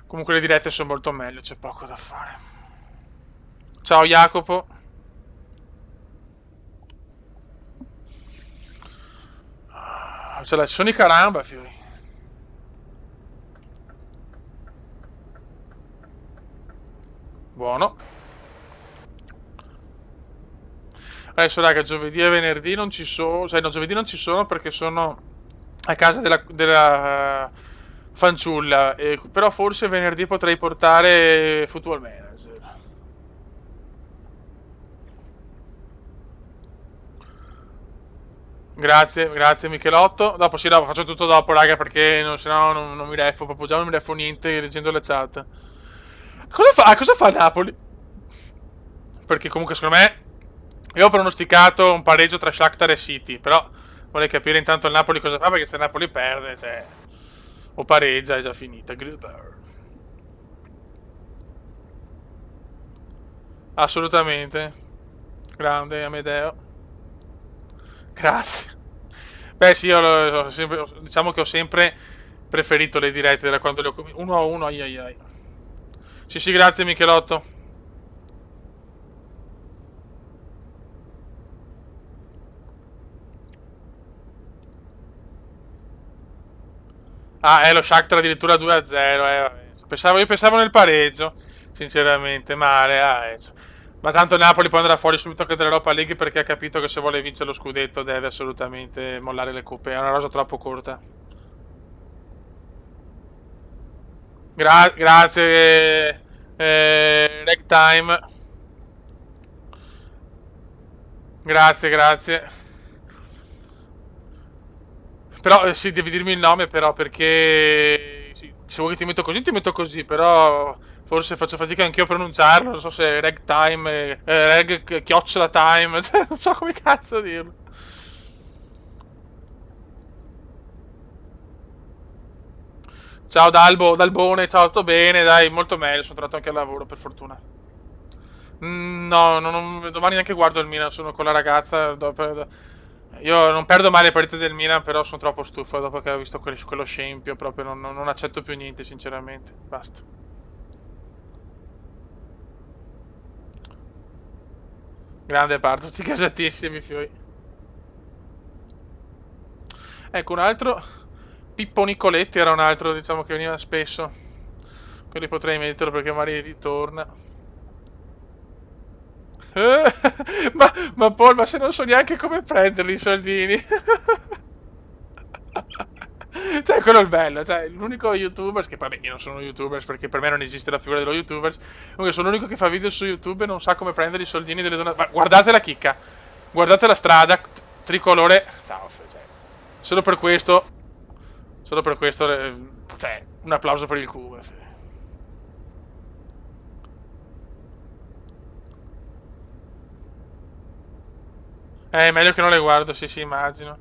Comunque le dirette sono molto meglio, c'è poco da fare. Ciao Jacopo. Ci sono i caramba, fiori. Buono. Adesso raga, giovedì e venerdì non ci sono. Cioè no, giovedì non ci sono perché sono a casa della fanciulla. Però forse venerdì potrei portare Football Manager. Grazie, grazie Michelotto. Dopo sì, dopo faccio tutto dopo, raga, perché sennò non mi refo, proprio già non mi refo niente leggendo la chat. Cosa fa Napoli? Perché comunque secondo me io ho pronosticato un pareggio tra Shakhtar e City, però vorrei capire intanto il Napoli cosa fa, perché se il Napoli perde, cioè, o pareggia è già finita. Gruber. Assolutamente. Grande Amedeo. Grazie. Beh sì, diciamo che ho sempre preferito le dirette da quando le ho cominciate. 1-1, ai ai ai. Sì sì, grazie Michelotto. Ah, lo Shakhtar addirittura 2-0, io pensavo nel pareggio, sinceramente, male, ma tanto Napoli poi andrà fuori subito anche dall'Europa League perché ha capito che se vuole vincere lo scudetto deve assolutamente mollare le coppe, è una rosa troppo corta. Grazie, Ragtime. Grazie, grazie. Però sì, devi dirmi il nome però perché sì, se vuoi che ti metto così, però forse faccio fatica anch'io a pronunciarlo, non so se Ragtime, Chiocciola Time, cioè, non so come cazzo dirlo. Ciao Dalbone, ciao, tutto bene, dai, molto meglio, sono tornato anche al lavoro per fortuna. No, domani neanche guardo il Milan, sono con la ragazza. Io non perdo mai le partite del Milan, però sono troppo stufo dopo che ho visto quello scempio. Proprio non accetto più niente, sinceramente. Basta. Grande parto, tutti gasatissimi, fioi. Ecco, un altro. Pippo Nicoletti era un altro, diciamo, che veniva spesso. Quelli potrei metterlo perché magari ritorna. Ma ma se non so neanche come prenderli i soldini. Cioè, quello è il bello. Cioè, l'unico YouTuber, che vabbè, io non sono YouTuber perché per me non esiste la figura dello YouTuber. Comunque, sono l'unico che fa video su YouTube e non sa come prendere i soldini delle donne. Ma guardate la chicca, guardate la strada, tricolore. Ciao, cioè, solo per questo, solo per questo, cioè, un applauso per il cubo. Meglio che non le guardo, sì, sì, immagino.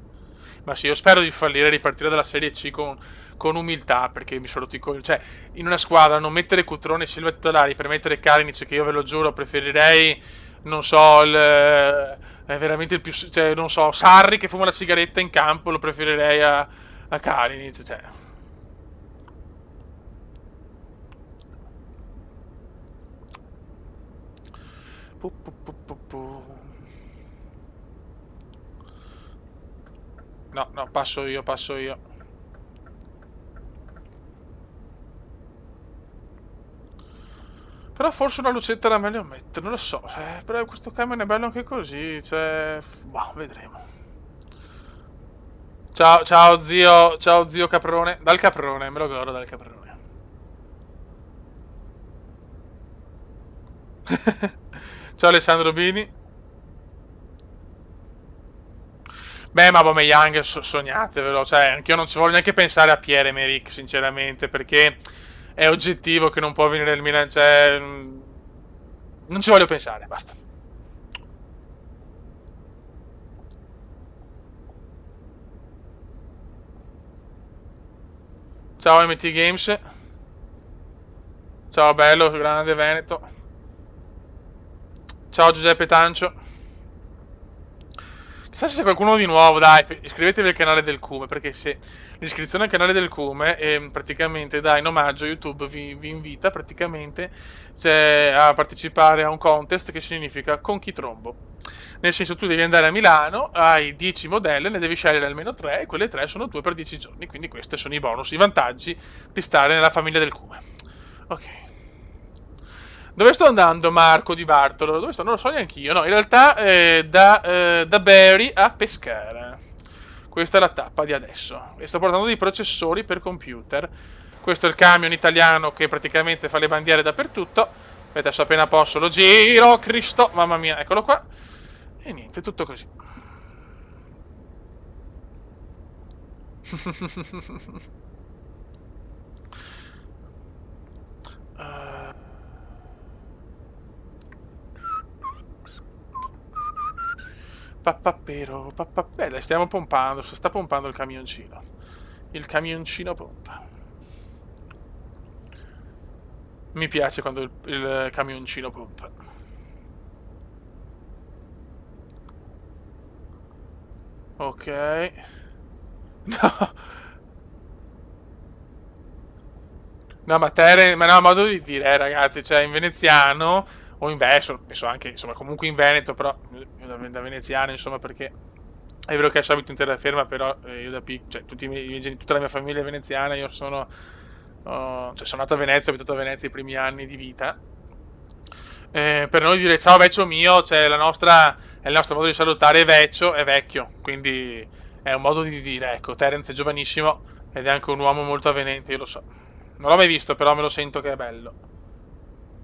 Ma sì, io spero di fallire e ripartire dalla Serie C con umiltà, perché mi sono rotto i coglioni. Cioè, in una squadra non mettere Cutrone e Silva titolari per mettere Kalinic, che io ve lo giuro, preferirei, non so, è veramente il più... Cioè, non so, Sarri che fuma la sigaretta in campo, lo preferirei a Kalinic, cioè... Pu, pu, pu, pu, pu. No, no, passo io, passo io. Però forse una lucetta era meglio mettere, non lo so. Però questo camion è bello anche così, cioè... Boh, vedremo. ciao zio Caprone. Dal Caprone, me lo godo dal Caprone. Ciao Alessandro Bini. Beh, ma Aubameyang sognatevelo, cioè anch'io non ci voglio neanche pensare a Pierre-Emerick, sinceramente, perché è oggettivo che non può venire il Milan, cioè non ci voglio pensare, basta. Ciao MT Games. Ciao bello, grande Veneto. Ciao Giuseppe Tancio. Chissà se c'è qualcuno di nuovo, dai, iscrivetevi al canale del Cume, perché se l'iscrizione al canale del Cume praticamente dà in omaggio YouTube vi invita praticamente a partecipare a un contest che significa con chi trombo. Nel senso tu devi andare a Milano, hai 10 modelle, ne devi scegliere almeno 3 e quelle 3 sono tue per 10 giorni, quindi questi sono i bonus, i vantaggi di stare nella famiglia del Cume. Ok. Dove sto andando, Marco Di Bartolo? Dove sto? Non lo so neanche io. No, in realtà da Bari a Pescara. Questa è la tappa di adesso. E sto portando dei processori per computer. Questo è il camion italiano che praticamente fa le bandiere dappertutto. Aspetta, adesso appena posso lo giro. Cristo, mamma mia, eccolo qua. E niente, tutto così. Pappapero, dai, stiamo pompando, si sta pompando il camioncino. Il camioncino pompa. Mi piace quando il camioncino pompa. Ok. No. No, ma no, modo di dire, ragazzi, cioè in veneziano o in verso, penso anche, insomma, comunque in Veneto, però da veneziano, insomma, perché è vero che abito in terraferma, però io da piccolo, cioè tutta la mia famiglia è veneziana, io cioè, sono nato a Venezia, ho abitato a Venezia i primi anni di vita. Per noi dire ciao vecchio mio, cioè è il nostro modo di salutare vecchio, è vecchio, quindi è un modo di dire, ecco, Terence è giovanissimo ed è anche un uomo molto avvenente, io lo so. Non l'ho mai visto, però me lo sento che è bello.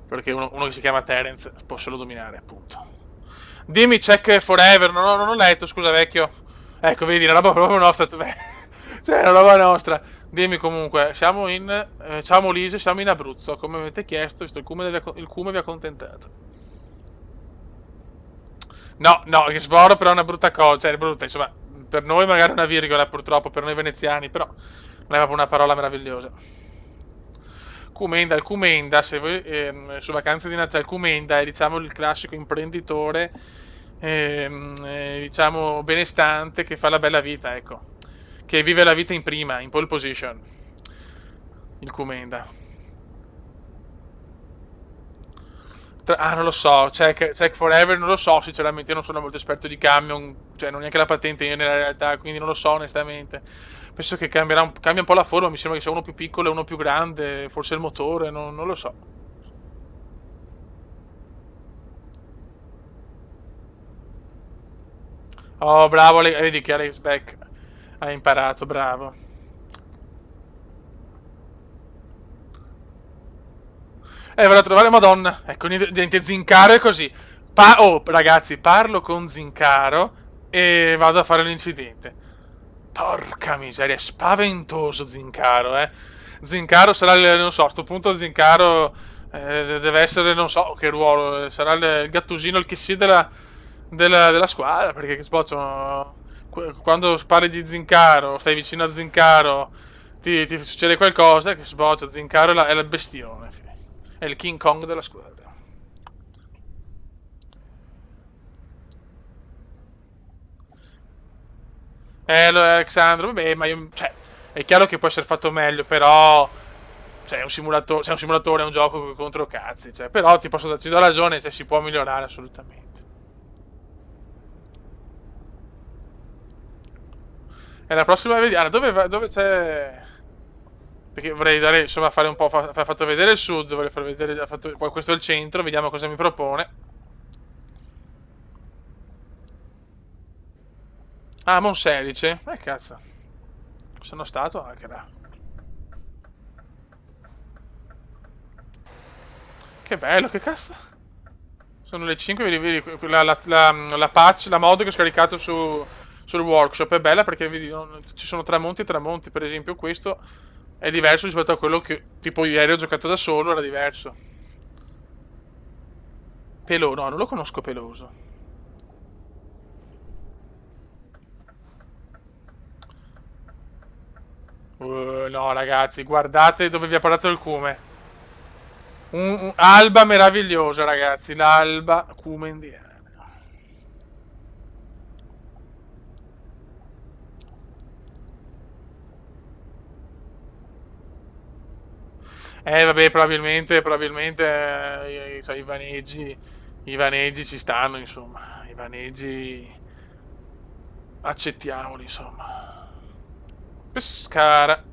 Perché uno che si chiama Terence può solo dominare, appunto. Dimmi check forever, non ho letto, scusa vecchio. Ecco, vedi, una roba proprio nostra. Cioè, una roba nostra. Dimmi comunque, siamo in. Ciao Molise, siamo in Abruzzo. Come avete chiesto, visto il Cume vi ha contentato. No, no, che sboro però è una brutta cosa. Cioè, è brutta, insomma. Per noi magari una virgola, purtroppo, per noi veneziani, però. Non è proprio una parola meravigliosa. Cumenda, il Cumenda, se voi su vacanze di Natale, il Cumenda è diciamo il classico imprenditore, diciamo benestante che fa la bella vita, ecco, che vive la vita in prima, in pole position, il Cumenda. Non lo so, check Forever, non lo so, sinceramente, io non sono molto esperto di camion, cioè non neanche la patente io nella realtà, quindi non lo so onestamente. Penso che cambia un po' la forma, mi sembra che sia uno più piccolo e uno più grande, forse il motore, non lo so. Oh, bravo, vedi che Alex Beck ha imparato, bravo. Vado a trovare Madonna. Ecco, niente Zincaro è così. Oh, ragazzi, parlo con Zincaro e vado a fare l'incidente. Porca miseria, è spaventoso Zincaro, eh. Zincaro sarà non so, a sto punto Zincaro deve essere, non so che ruolo, sarà il gattusino, il chissì della squadra, perché sbocciano, quando parli di Zincaro, stai vicino a Zincaro, ti succede qualcosa che sboccia, Zincaro è il bestione, è il King Kong della squadra. Alexandro, vabbè, ma io, cioè, è chiaro che può essere fatto meglio, però cioè, è un simulatore, è un gioco contro cazzi, cioè, però ti do ragione, cioè, si può migliorare assolutamente. E la prossima vediamo, dove c'è. Perché vorrei dare, insomma, fare un po'. Ha fatto vedere il sud, voglio far vedere. Questo è il centro, vediamo cosa mi propone. Ah, Monselice? Cazzo. Sono stato anche là. Che bello, che cazzo. Sono le 5, vedi, la patch, la mod che ho scaricato sul workshop è bella perché vedi, ci sono tramonti e tramonti. Per esempio questo è diverso rispetto a quello che tipo ieri ho giocato da solo, era diverso. No, non lo conosco Peloso. No ragazzi, guardate dove vi ha parlato il cume. Alba meravigliosa ragazzi, l'alba cume indiana. Vabbè, probabilmente cioè, i vaneggi ci stanno, insomma. I vaneggi accettiamoli, insomma. Pescara.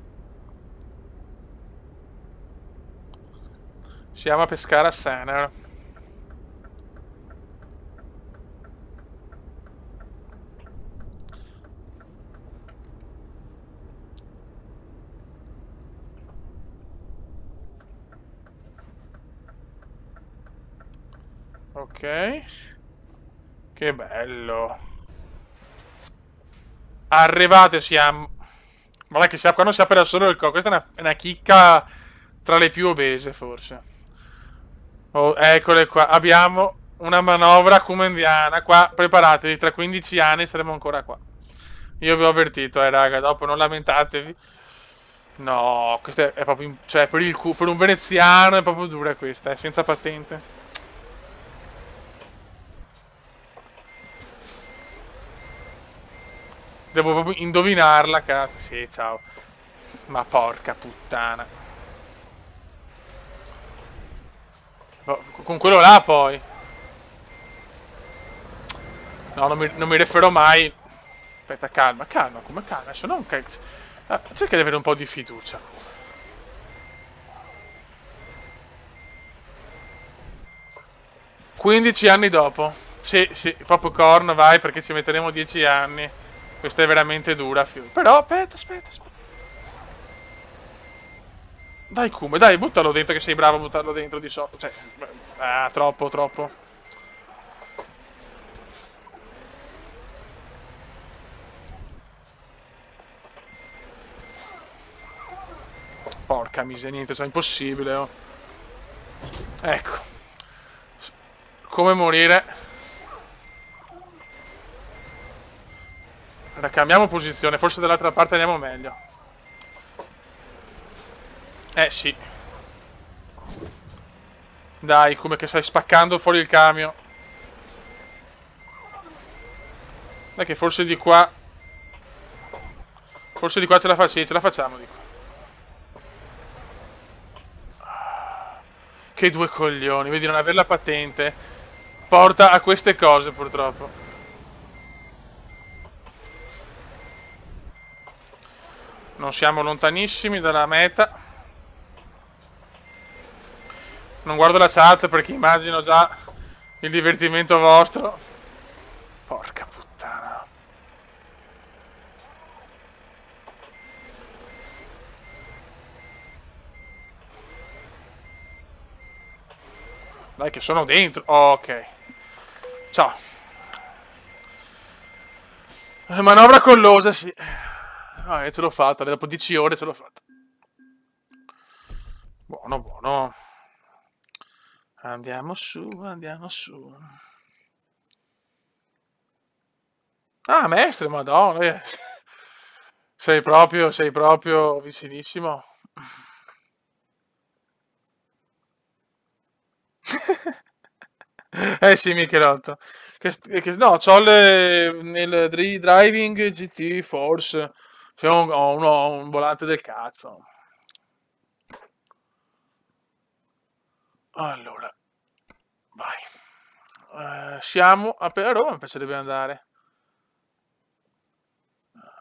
Siamo a Pescara Center. Ok. Che bello. Arrivate siamo. Guarda che quando si apre da solo il questa è una chicca tra le più obese, forse. Oh, eccole qua. Abbiamo una manovra comendiana. Qua, preparatevi, tra 15 anni saremo ancora qua. Io vi ho avvertito, raga, dopo non lamentatevi. No, questa è proprio... cioè, per un veneziano è proprio dura questa, senza patente. Devo proprio indovinarla, cazzo. Sì, ciao. Ma porca puttana. Con quello là, poi. No, non mi referò mai. Aspetta, calma, come calma. Adesso non... cerca di avere un po' di fiducia. 15 anni dopo. Sì, sì, proprio corno, vai, perché ci metteremo 10 anni. Questa è veramente dura, però, aspetta. Dai, Kume, dai, buttalo dentro che sei bravo a buttarlo dentro di sotto. Cioè, troppo. Porca miseria, niente, cioè, impossibile, oh. Ecco. Come morire. Ora cambiamo posizione, forse dall'altra parte andiamo meglio. Sì. Dai, come che stai spaccando fuori il camion. Dai che forse di qua... Forse di qua ce la facciamo, sì, ce la facciamo di qua. Che due coglioni, vedi, non avere la patente porta a queste cose, purtroppo. Non siamo lontanissimi dalla meta. Non guardo la chat perché immagino già il divertimento vostro. Porca puttana. Dai che sono dentro. Ok. Ciao. Manovra collosa, sì. Ce l'ho fatta. Dopo 10 ore ce l'ho fatta. Buono. Andiamo su. Ah, mestre, madonna. Sei proprio vicinissimo. Sì, Michelotto. No, c'ho nel Driving GT Force. C'è un volante del cazzo. Allora, vai. Siamo a Roma, mi piacerebbe andare.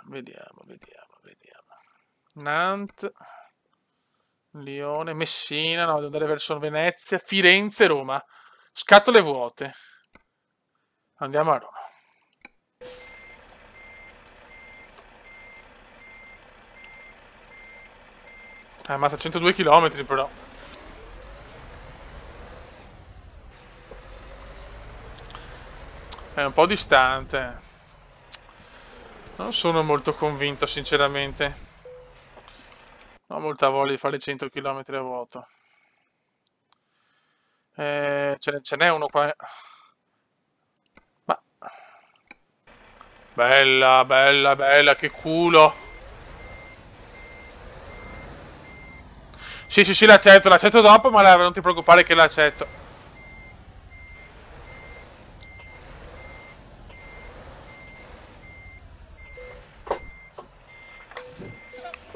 Vediamo. Nantes, Lione, Messina, no, devo andare verso Venezia, Firenze, Roma. Scatole vuote. Andiamo a Roma. Ammazza 102 km però. È un po' distante. Non sono molto convinto, sinceramente. Non ho molta voglia di fare 100 km a vuoto. Ce n'è uno qua. Ma... Bella, bella, bella, che culo. Sì, sì, sì, l'accetto dopo, ma non ti preoccupare che l'accetto.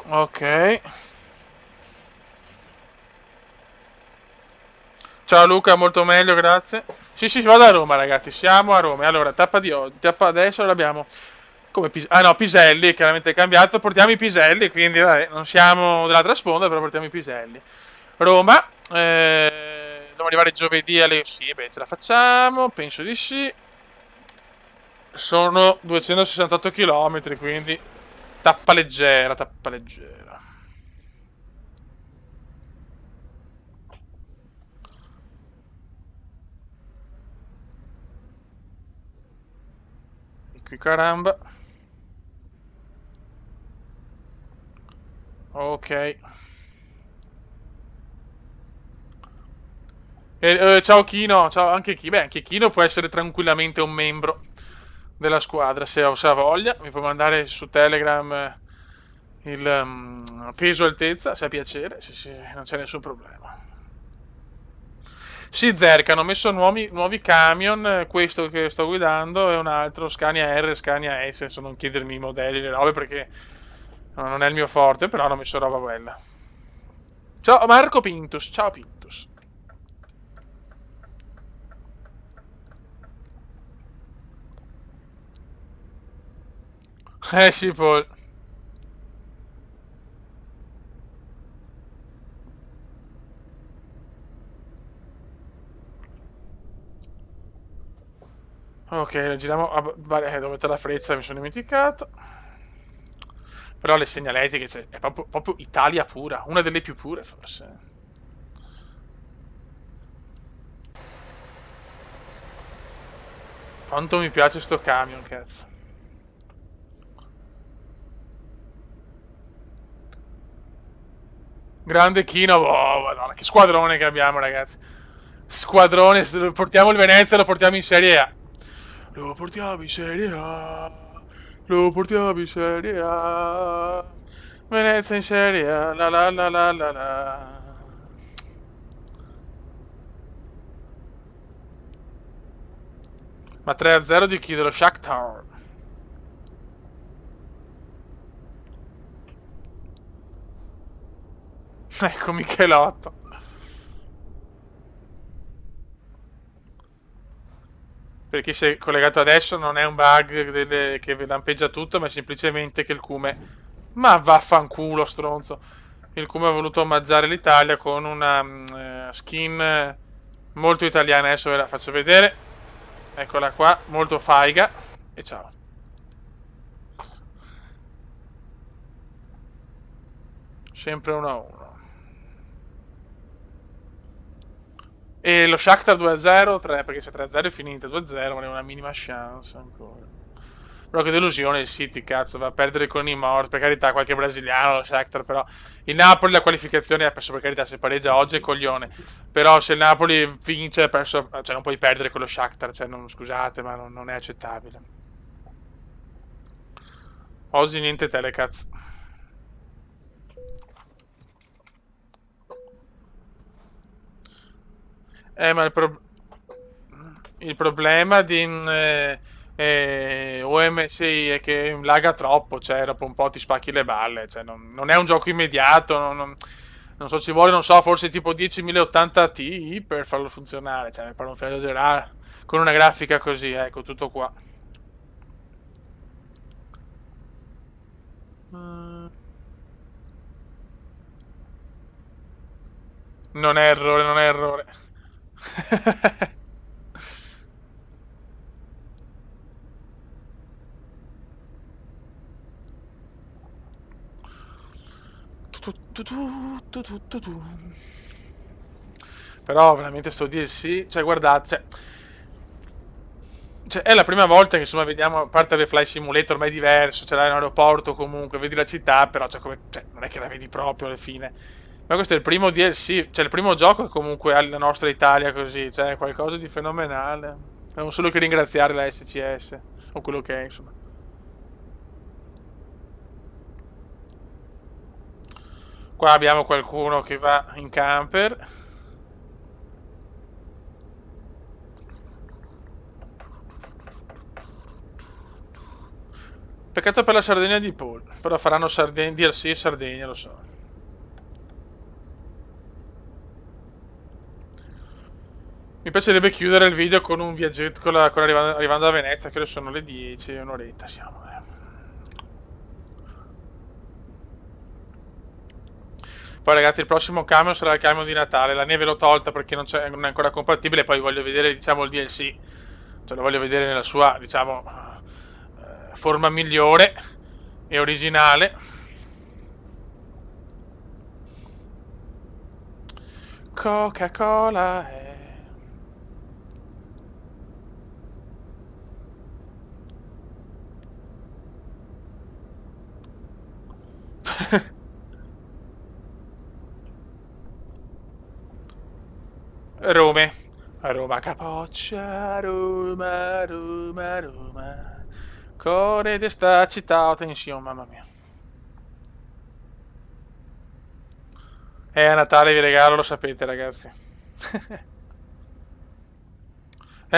Ok. Ciao Luca, molto meglio, grazie. Sì, sì, vado a Roma, ragazzi. Siamo a Roma. Allora, tappa di oggi. Tappa adesso l'abbiamo. Come Ah no, Piselli, chiaramente è cambiato. Portiamo i Piselli, quindi vabbè, non siamo dell'altra sponda, però portiamo i Piselli. Roma. Dobbiamo arrivare giovedì alle. Sì, beh, ce la facciamo. Penso di sì. Sono 268 km, quindi tappa leggera, tappa leggera. Qui caramba. Ok. Ciao Kino, ciao anche Kino. Beh, anche Kino può essere tranquillamente un membro della squadra se ha voglia. Mi può mandare su Telegram il peso e altezza, se ha piacere. Sì, sì, non c'è nessun problema. Sì, Zerk, hanno messo nuovi camion. Questo che sto guidando è un altro Scania R, Scania S. Adesso non chiedermi i modelli, le robe perché non è il mio forte, però hanno messo roba bella. Ciao Marco Pintus, ciao Pintus. Sì, Paul. Ok, giriamo. Devo mettere la freccia, mi sono dimenticato. Però le segnaletiche, cioè, è proprio Italia pura, una delle più pure forse. Quanto mi piace sto camion, cazzo. Grande Kino, oh, madonna, che squadrone che abbiamo, ragazzi. Squadrone, se lo portiamo il Venezia, lo portiamo in Serie A. Lo portiamo in Serie A. Lo portiamo in Serie A. Venezia in Serie A. La la la la la la. Ma 3-0 di chi? Dello Shakhtar. Ecco Michelotto. Per chi si è collegato adesso non è un bug che vi lampeggia tutto, ma è semplicemente che il Cume. Ma vaffanculo, stronzo. Il Cume ha voluto omaggiare l'Italia con una skin molto italiana. Adesso ve la faccio vedere. Eccola qua, molto faiga. E ciao. Sempre 1-1. E lo Shakhtar 2-0, 3, perché se 3-0 è finita, 2-0, ma è una minima chance ancora. Però che delusione il City, cazzo, va a perdere con i morti, per carità, qualche brasiliano, lo Shakhtar, però il Napoli la qualificazione ha perso, per carità, se pareggia oggi è coglione. Però se il Napoli vince, ha perso, cioè non puoi perdere con lo Shakhtar, cioè scusate, ma non è accettabile. Oggi niente telecazzo. Ma il problema di OMSI è che laga troppo, cioè dopo un po' ti spacchi le balle, cioè non è un gioco immediato, non so, ci vuole, non so, forse tipo 1080 Ti per farlo funzionare, cioè per non far esagerare, con una grafica così, ecco, tutto qua. Mm, Non è errore, non è errore. Però veramente sto DLC, cioè guardate, cioè, è la prima volta che insomma vediamo, a parte The Fly Simulator, ma è diverso, c'è l'aeroporto comunque, vedi la città, però cioè, non è che la vedi proprio alla fine. Ma questo è il primo DLC, cioè il primo gioco che comunque ha la nostra Italia così, cioè è qualcosa di fenomenale. Abbiamo solo che ringraziare la SCS, o quello che è, insomma. Qua abbiamo qualcuno che va in camper. Peccato per la Sardegna di Paul, però faranno DLC Sardegna, lo so. Mi piacerebbe chiudere il video con un viaggetto, arrivando a Venezia, che sono le 10, un'oretta siamo. Poi ragazzi, il prossimo camion sarà il camion di Natale, la neve l'ho tolta perché non è ancora compatibile, poi voglio vedere, diciamo, il DLC. Cioè lo voglio vedere nella sua, diciamo, forma migliore e originale. Coca-Cola è... Rome. Roma capoccia, Roma, Roma, Roma. Core di sta città, tensione, mamma mia. A Natale vi regalo, lo sapete ragazzi.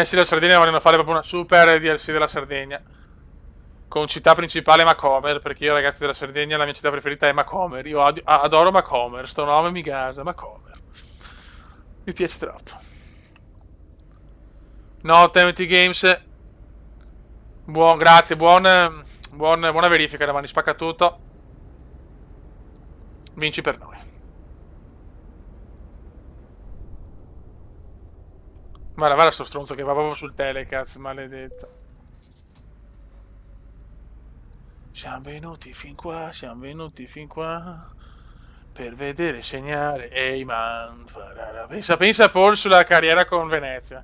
Sì, la Sardegna vogliono fare proprio una super DLC della Sardegna. Con città principale Macomer, perché io ragazzi della Sardegna la mia città preferita è Macomer. Io adoro Macomer, sto nome mi gasa, Macomer. Mi piace troppo. No, Temety Games. Grazie, buona verifica, Giovanni, spacca tutto. Vinci per noi. Guarda sto stronzo che va proprio sul telecast, maledetto. Siamo venuti fin qua, per vedere segnare Eyman. Pensa Paul sulla carriera con Venezia.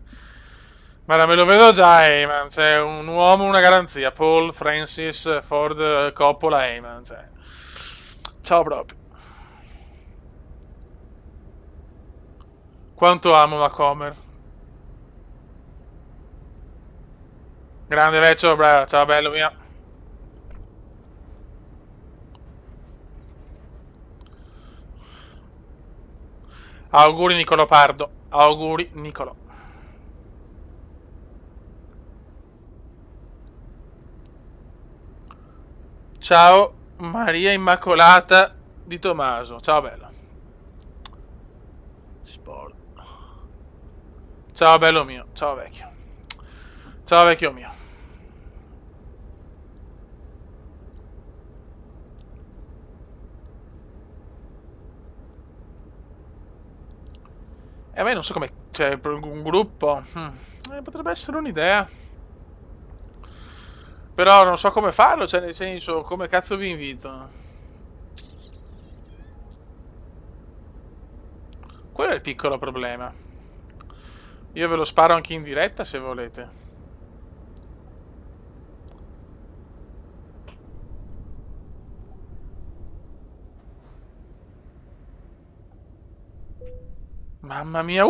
Ma me lo vedo già Eyman, cioè un uomo, una garanzia. Paul, Francis, Ford, Coppola, Eyman, cioè. Ciao proprio. Quanto amo Macomer. Grande vecchio, bravo, ciao bello mio. Auguri Nicolò Pardo. Auguri Nicolò. Ciao Maria Immacolata di Tommaso. Ciao bello. Sport. Ciao bello mio. Ciao vecchio. Ciao vecchio mio. E a me non so come... Cioè, un gruppo... potrebbe essere un'idea. Però non so come farlo, cioè nel senso, come cazzo vi invito? Quello è il piccolo problema. Io ve lo sparo anche in diretta se volete. Mamma mia,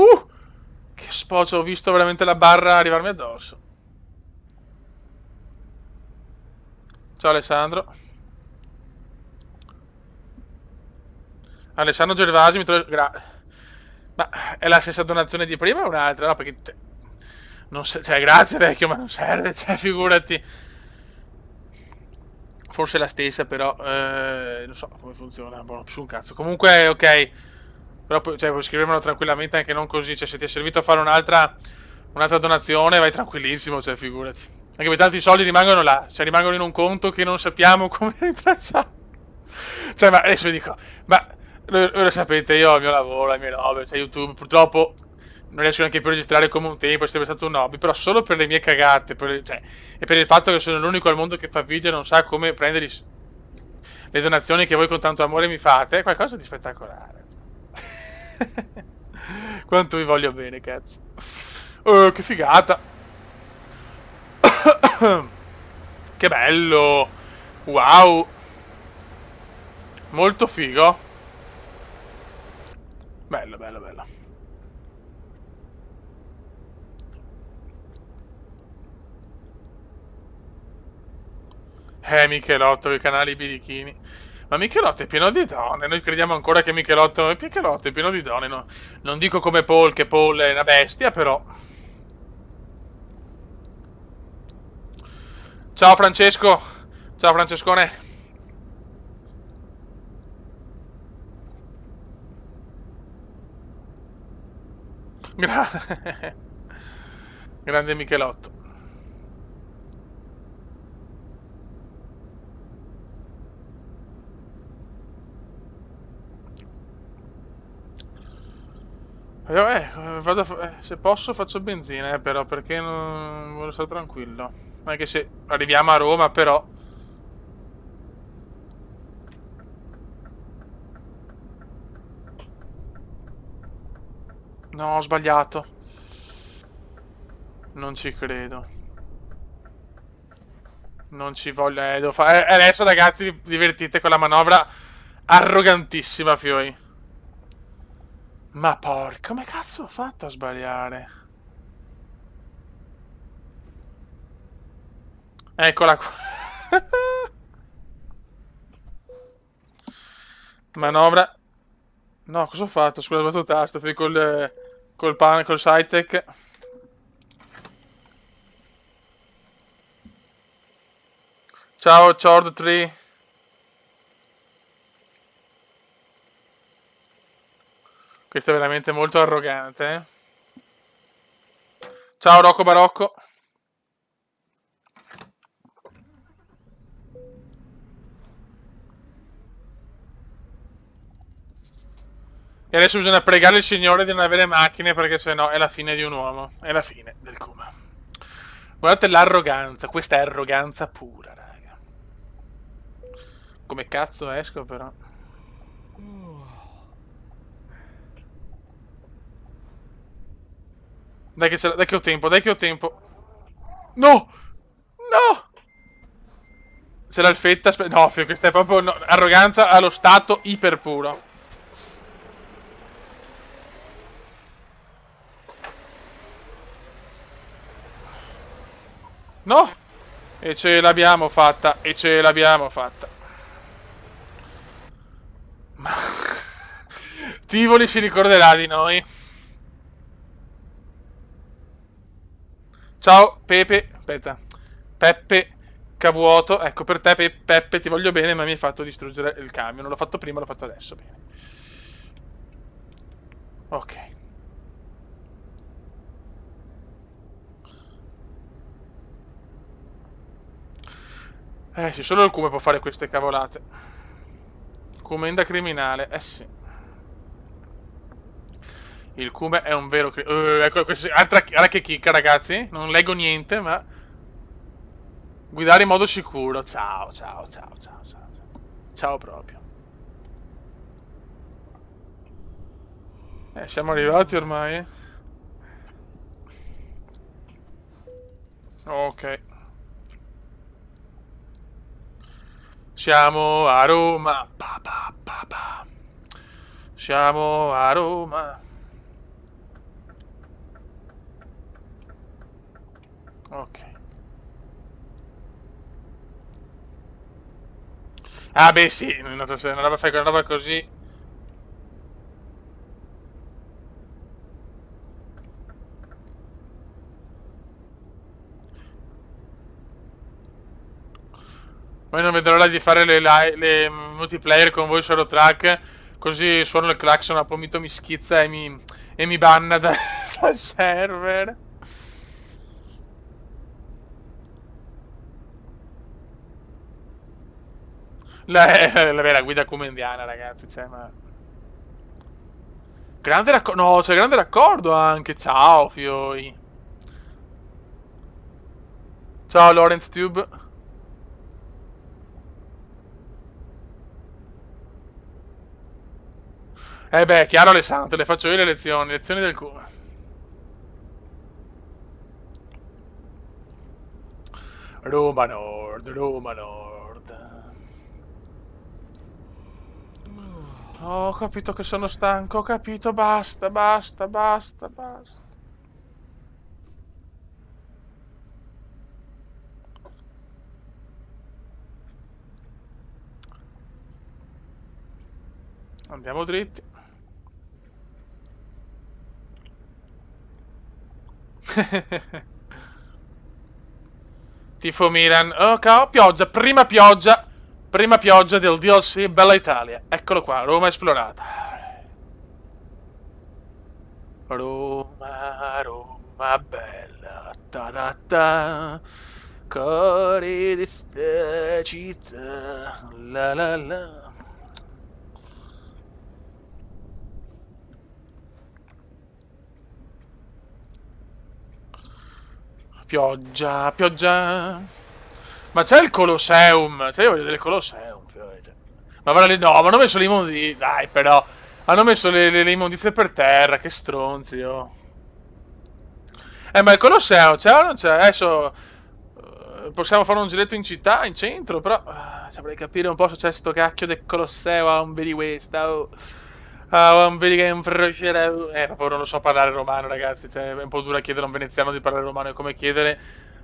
che sposo, ho visto veramente la barra arrivarmi addosso. Ciao Alessandro. Alessandro Gervasi mi trovo... Ma è la stessa donazione di prima o un'altra? No, perché... Cioè, grazie vecchio, ma non serve, cioè, figurati. Forse è la stessa, però... non so come funziona, boh, più un cazzo. Comunque, ok. Però cioè, puoi scrivermelo tranquillamente, anche non così. Cioè, se ti è servito a fare un'altra donazione, vai tranquillissimo, cioè, figurati. Anche perché tanti soldi rimangono là. Cioè, rimangono in un conto che non sappiamo come ritracciare. Cioè, ma adesso dico... Ma... Lo sapete, io ho il mio lavoro, le mie robe, cioè YouTube, purtroppo non riesco neanche più a registrare come un tempo, è sempre stato un hobby, però solo per le mie cagate, cioè, e per il fatto che sono l'unico al mondo che fa video e non sa come prendere le donazioni che voi con tanto amore mi fate, è qualcosa di spettacolare. Quanto vi voglio bene, cazzo. Oh, che figata. Che bello. Wow. Molto figo. Bello, bello, bello. Michelotto, i canali birichini. Ma Michelotto è pieno di donne. Noi crediamo ancora che Michelotto è pieno di donne. No? Non dico come Paul, che Paul è una bestia, però. Ciao Francesco. Ciao Francescone. Grande Michelotto. Se posso faccio benzina, però, perché non voglio stare tranquillo. Anche se arriviamo a Roma, però. No, ho sbagliato. Non ci credo. Non ci voglio. Devo fare. Adesso, ragazzi, divertite con la manovra arrogantissima, Fioi. Ma porca, come cazzo ho fatto a sbagliare? Eccola qua. Manovra. No, cosa ho fatto? Scusa, ho sbagliato il tasto. Fui col SciTech. Ciao, Chord3. Questo è veramente molto arrogante, eh? Ciao, Rocco Barocco. E adesso bisogna pregare il Signore di non avere macchine, perché sennò è la fine di un uomo. È la fine del Kuma. Guardate l'arroganza. Questa è arroganza pura, raga. Come cazzo esco, però? Dai che ho tempo, dai che ho tempo. No! No! C'è l'alfetta. No, questa è proprio arroganza allo stato iperpuro. No! E ce l'abbiamo fatta, e ce l'abbiamo fatta. Ma... Tivoli si ricorderà di noi. Ciao, Pepe. Aspetta. Peppe Cavuoto. Ecco, per te, Peppe, ti voglio bene, ma mi hai fatto distruggere il camion. Non l'ho fatto prima, l'ho fatto adesso. Bene. Ok. Sì, solo il Come può fare queste cavolate. Comenda criminale. Sì. Il Cume è un vero... ecco, altra che chicca, ragazzi. Non leggo niente, ma... Guidare in modo sicuro. Ciao, ciao, ciao, ciao, ciao. Ciao proprio. Siamo arrivati ormai. Ok. Siamo a Roma. Pa, pa, pa, pa. Siamo a Roma. Ok. Ah, beh, sì. Se una roba fai una roba così. Poi non vedrò l'ora di fare le multiplayer con voi solo track. Così suono il clacson, a pomito mi schizza e mi banna dal server. La guida comendiana, ragazzi. Cioè, ma... Grande raccordo. No, c'è grande raccordo anche. Ciao, Fioi. Ciao, Lawrence Tube. Eh beh, chiaro Alessandro, te le faccio io le lezioni del cuore. Roma Nord, Roma Nord. Oh, ho capito che sono stanco, ho capito, basta, basta, basta, basta. Andiamo dritti. Tifo Milan. Oh, pioggia, prima pioggia del DLC Bella Italia. Eccolo qua, Roma esplorata. Roma, Roma bella, ta ta ta, cori di sta città, la la la. Pioggia, pioggia. Ma c'è il Colosseum, cioè io voglio del Colosseum. Ma guarda lì, no, ma hanno messo le immondizie, dai però, hanno messo le immondizie per terra, che stronzi, oh. Ma il Colosseo c'è o non c'è? Adesso possiamo fare un giretto in città, in centro, però ci vorrei capire un po' se c'è sto cacchio del Colosseo a un vedi questa. Oh. A un vedi che è un frocere. Proprio non lo so parlare romano, ragazzi. Cioè, è un po' dura chiedere a un veneziano di parlare romano. È come chiedere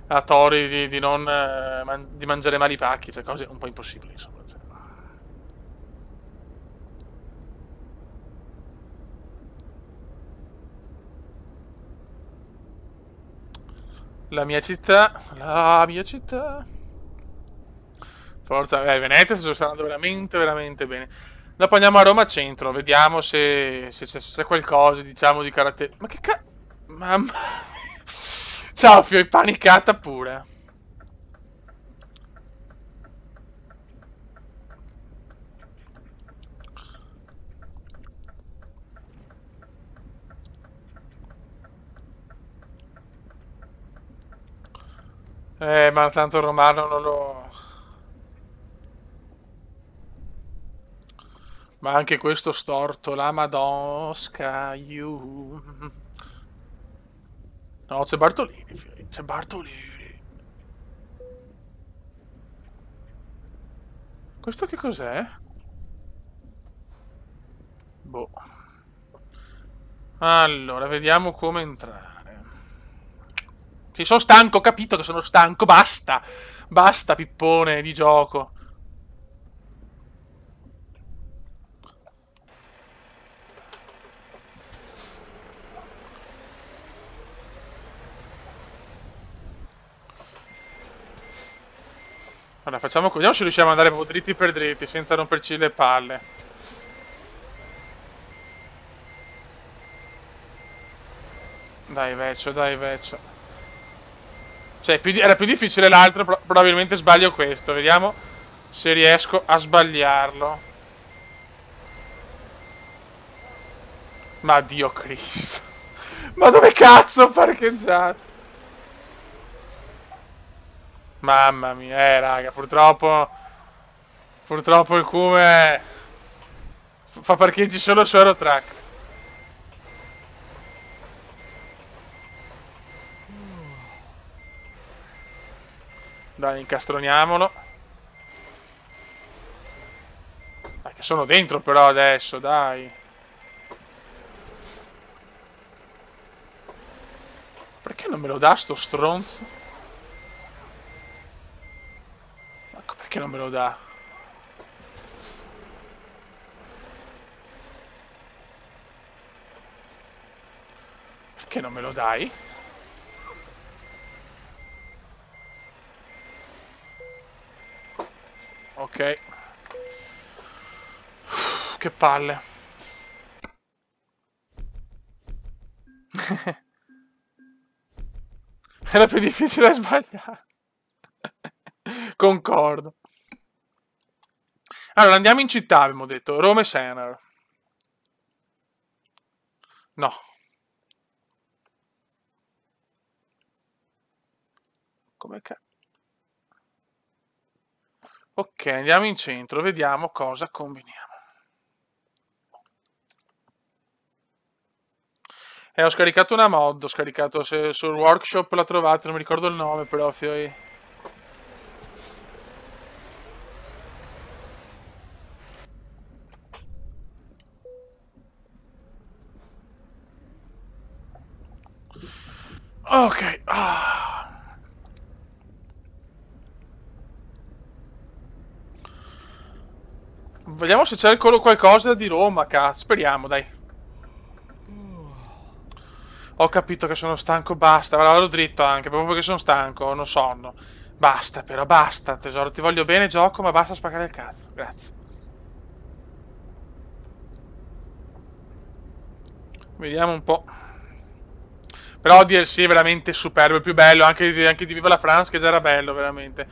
a Tori di non di mangiare male i pacchi, cioè cose un po' impossibili, insomma. Cioè. La mia città, la mia città. Forza, Venezia sta andando veramente, veramente bene. Dopo andiamo a Roma Centro, vediamo se c'è qualcosa, diciamo, di carattere. Ma che cazzo? Mamma mia. Ciao, Fio, è panicata pure. Ma tanto il romano non lo. Ma anche questo storto, la Madosca, you. No, c'è Bartolini, Fio, c'è Bartolini. Questo che cos'è? Boh. Allora, vediamo come entrare. Sì, sono stanco, ho capito che sono stanco, basta. Basta, pippone di gioco. Allora, facciamo così. Vediamo se riusciamo ad andare proprio dritti per dritti, senza romperci le palle. Dai, vecchio, dai, vecchio. Cioè, era più difficile l'altro, probabilmente sbaglio questo. Vediamo se riesco a sbagliarlo. Ma Dio Cristo. Ma dove cazzo ho parcheggiato? Mamma mia, raga, purtroppo. Purtroppo il Cume fa parcheggi solo su Aerotrack. Dai, incastroniamolo. Dai, che sono dentro però adesso, dai. Perché non me lo dà sto stronzo? Ecco, perché non me lo dà? Perché non me lo dai? Ok. Che palle. Era più difficile sbagliare. Concordo. Allora, andiamo in città, abbiamo detto. Roma e Senar. No. Come che. Ok, andiamo in centro, vediamo cosa combiniamo. Ho scaricato una mod, ho scaricato sul workshop, la trovate, non mi ricordo il nome però, fioi. Ok. Vediamo se c'è qualcosa di Roma, cazzo. Speriamo, dai. Ho capito che sono stanco, basta. Vado dritto anche, proprio perché sono stanco, ho sonno. Basta, però, basta, tesoro. Ti voglio bene, gioco, ma basta spaccare il cazzo. Grazie. Vediamo un po'. Però DLC è veramente superbo, il più bello, anche di Viva la France, che già era bello, veramente.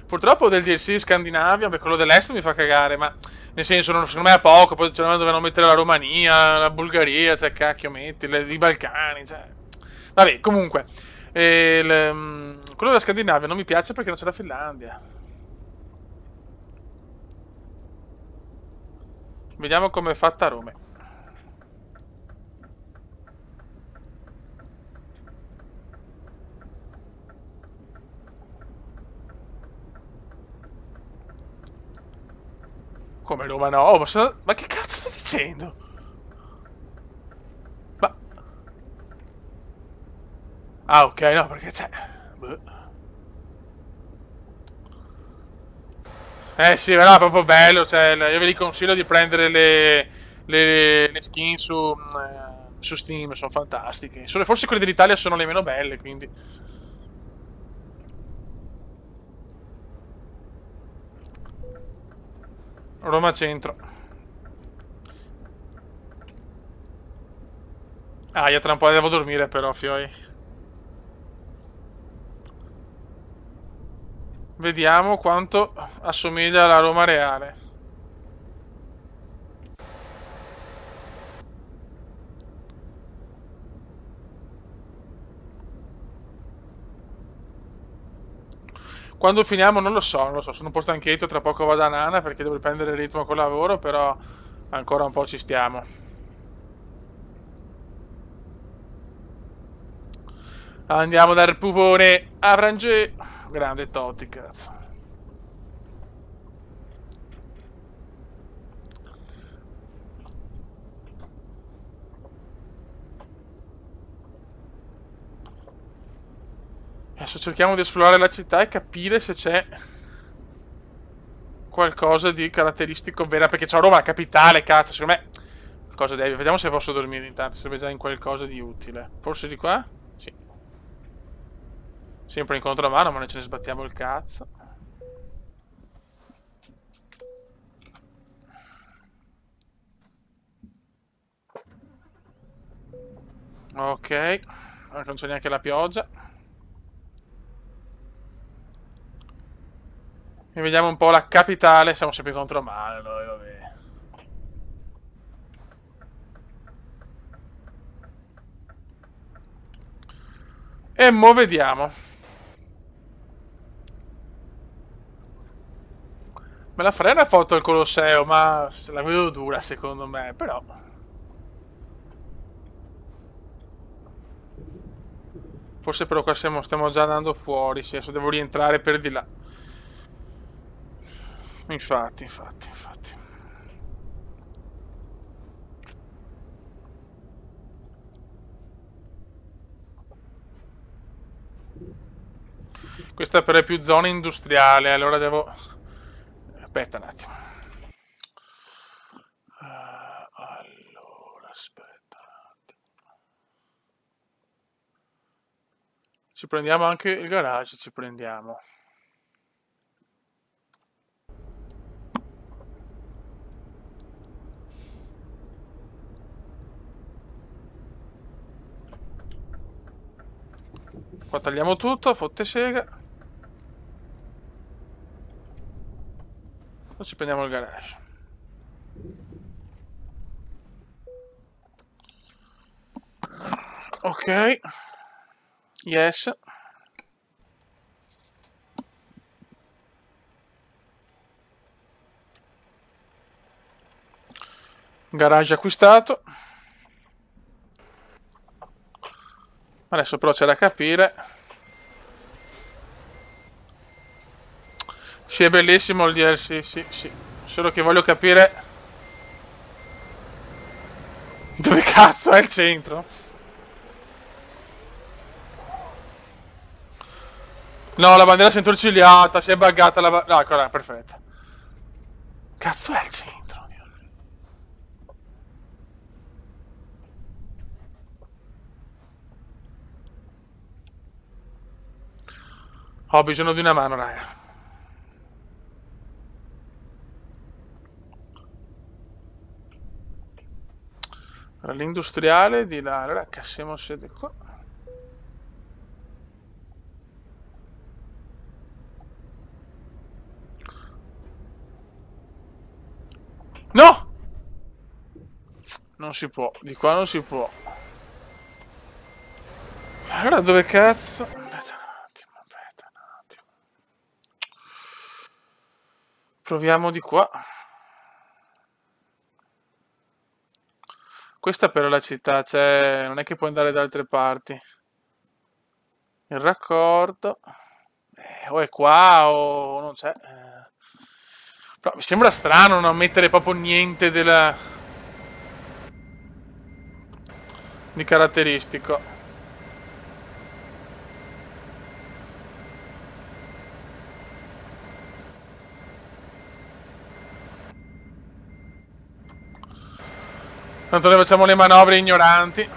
Purtroppo del DLC di Scandinavia, beh, quello dell'est mi fa cagare, ma nel senso, secondo me è poco, poi dovevano mettere la Romania, la Bulgaria, cioè cacchio metti, i Balcani, cioè. Vabbè, comunque, quello della Scandinavia non mi piace perché non c'è la Finlandia. Vediamo come è fatta Roma. Come Roma no? Oh, ma che cazzo stai dicendo? Ma... Ah, ok, no, perché c'è... Sì, però è proprio bello, cioè, io vi consiglio di prendere le skin su Steam, sono fantastiche. Forse quelle dell'Italia sono le meno belle, quindi... Roma Centro. Ah, io tra un po' devo dormire però, fioi. Vediamo quanto assomiglia alla Roma reale. Quando finiamo non lo so, non lo so, sono un po' stanchetto, tra poco vado a Nana perché devo riprendere il ritmo col lavoro, però ancora un po' ci stiamo. Andiamo dal pupone a Frangé. Grande Totti, cazzo. Adesso cerchiamo di esplorare la città e capire se c'è qualcosa di caratteristico vera. Perché c'ho Roma, la capitale, cazzo. Secondo me. Cosa devi? Vediamo se posso dormire intanto. Se già in qualcosa di utile. Forse di qua? Sì. Sempre in contromano, ma noi ce ne sbattiamo il cazzo. Ok. Non c'è neanche la pioggia. E vediamo un po' la capitale. Siamo sempre in contromano noi, vabbè. E mo' vediamo. Me la farei una foto al Colosseo, ma se la vedo dura secondo me, però. Forse però qua stiamo già andando fuori, sì, adesso devo rientrare per di là. Infatti. Questa però è più zona industriale, allora devo... Aspetta un attimo. Allora, aspetta un attimo. Ci prendiamo anche il garage, ci prendiamo. Qua tagliamo tutto, fotte sega. Poi ci prendiamo il garage. Ok. Yes. Garage acquistato. Adesso però c'è da capire. Sì, è bellissimo il DLC, sì, sì. Solo che voglio capire dove cazzo è il centro. No, la bandiera centrociliata, si è buggata la no, eccola, perfetta. Cazzo è il centro? Ho bisogno di una mano, raga. L'industriale di là. Allora, cassiamo sede qua. No! Non si può, di qua non si può. Allora dove cazzo? Aspetta un attimo. Proviamo di qua. Questa però è la città, cioè non è che puoi andare da altre parti. Il raccordo. O è qua o non c'è. Però mi sembra strano non mettere proprio niente di caratteristico. Tanto noi facciamo le manovre ignoranti.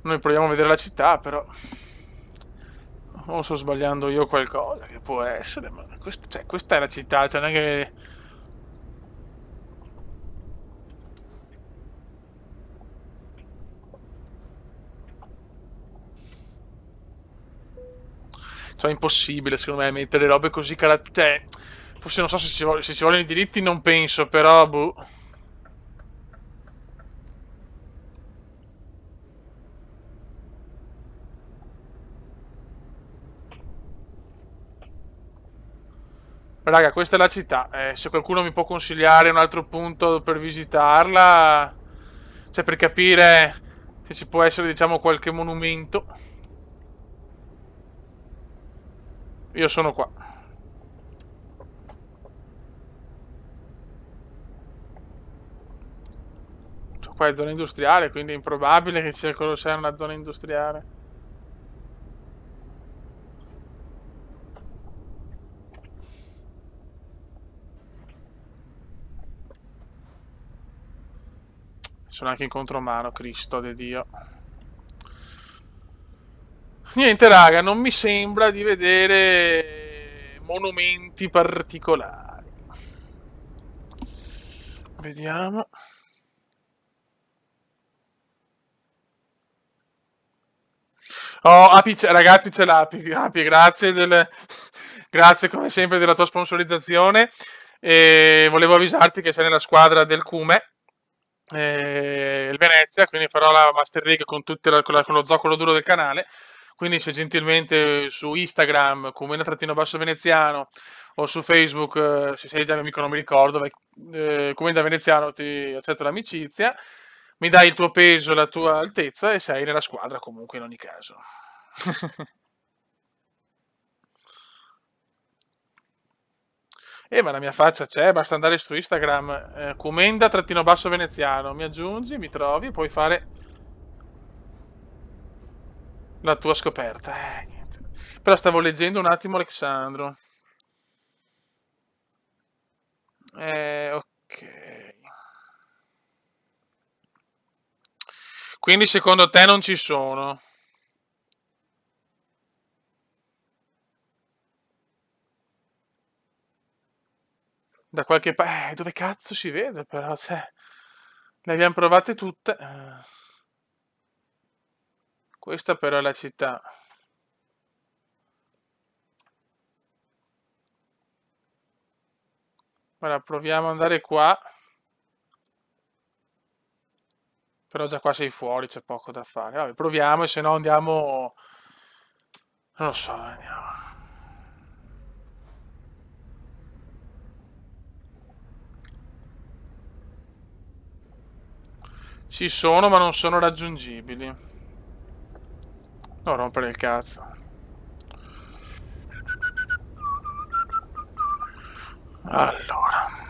Noi proviamo a vedere la città, però o sto sbagliando io qualcosa, che può essere, ma cioè, questa è la città, cioè non è che... Cioè, è impossibile, secondo me, mettere robe così cioè, forse non so se ci vogliono i diritti, non penso, però, boh. Raga, questa è la città. Se qualcuno mi può consigliare un altro punto per visitarla, cioè per capire se ci può essere, diciamo, qualche monumento. Io sono qua. Cioè, qua è zona industriale, quindi è improbabile che sia sia una zona industriale. Sono anche in contromano, Cristo de Dio. Niente, raga, non mi sembra di vedere monumenti particolari. Vediamo. Oh, ragazzi, c'è l'Api. Api, grazie, grazie come sempre della tua sponsorizzazione. E volevo avvisarti che sei nella squadra del Cume, il Venezia, quindi farò la Master League con, con lo zoccolo duro del canale. Quindi se gentilmente su Instagram, Comenda-Veneziano, o su Facebook, se sei già mio amico non mi ricordo, Comenda Veneziano ti accetto l'amicizia, mi dai il tuo peso e la tua altezza e sei nella squadra comunque in ogni caso. Ma la mia faccia c'è, basta andare su Instagram, Comenda-Veneziano, mi aggiungi, mi trovi e puoi fare la tua scoperta. Niente. Però stavo leggendo un attimo Alexandro. Ok. Quindi secondo te non ci sono? Da qualche parte... dove cazzo si vede però? Cioè, le abbiamo provate tutte. Questa però è la città. Ora proviamo ad andare qua. Però già qua sei fuori, c'è poco da fare. Vabbè, proviamo e se no andiamo... Non lo so, andiamo. Ci sono, ma non sono raggiungibili. Non rompere il cazzo. Allora.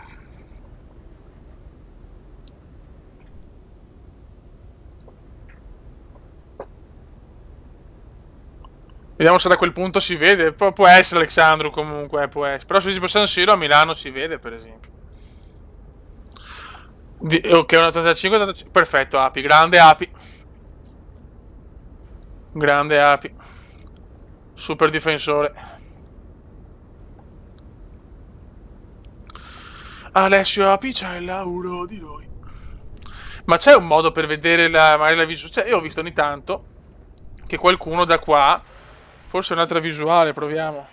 Vediamo se da quel punto si vede. Può essere Alexandru comunque, può essere. Però se si San Siro a Milano si vede, per esempio. Ok, un 85, 85. Perfetto, Api. Grande Api. Grande Api. Super difensore. Alessio Api c'è il lavoro di noi. Ma c'è un modo per vedere magari la visuale? Cioè, io ho visto ogni tanto che qualcuno da qua... Forse un'altra visuale, proviamo.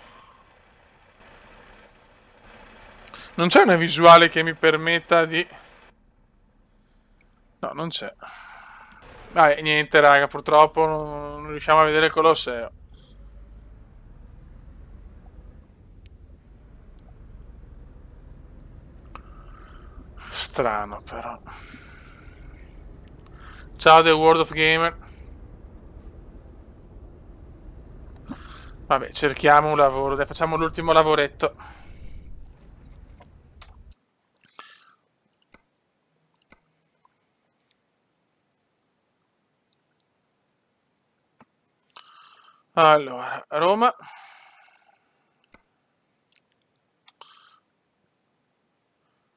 Non c'è una visuale che mi permetta di... No, non c'è. Niente, raga, purtroppo non riusciamo a vedere il Colosseo. Strano, però. Ciao, The World of Gamer. Vabbè, cerchiamo un lavoro. Dai, facciamo l'ultimo lavoretto. Allora, Roma.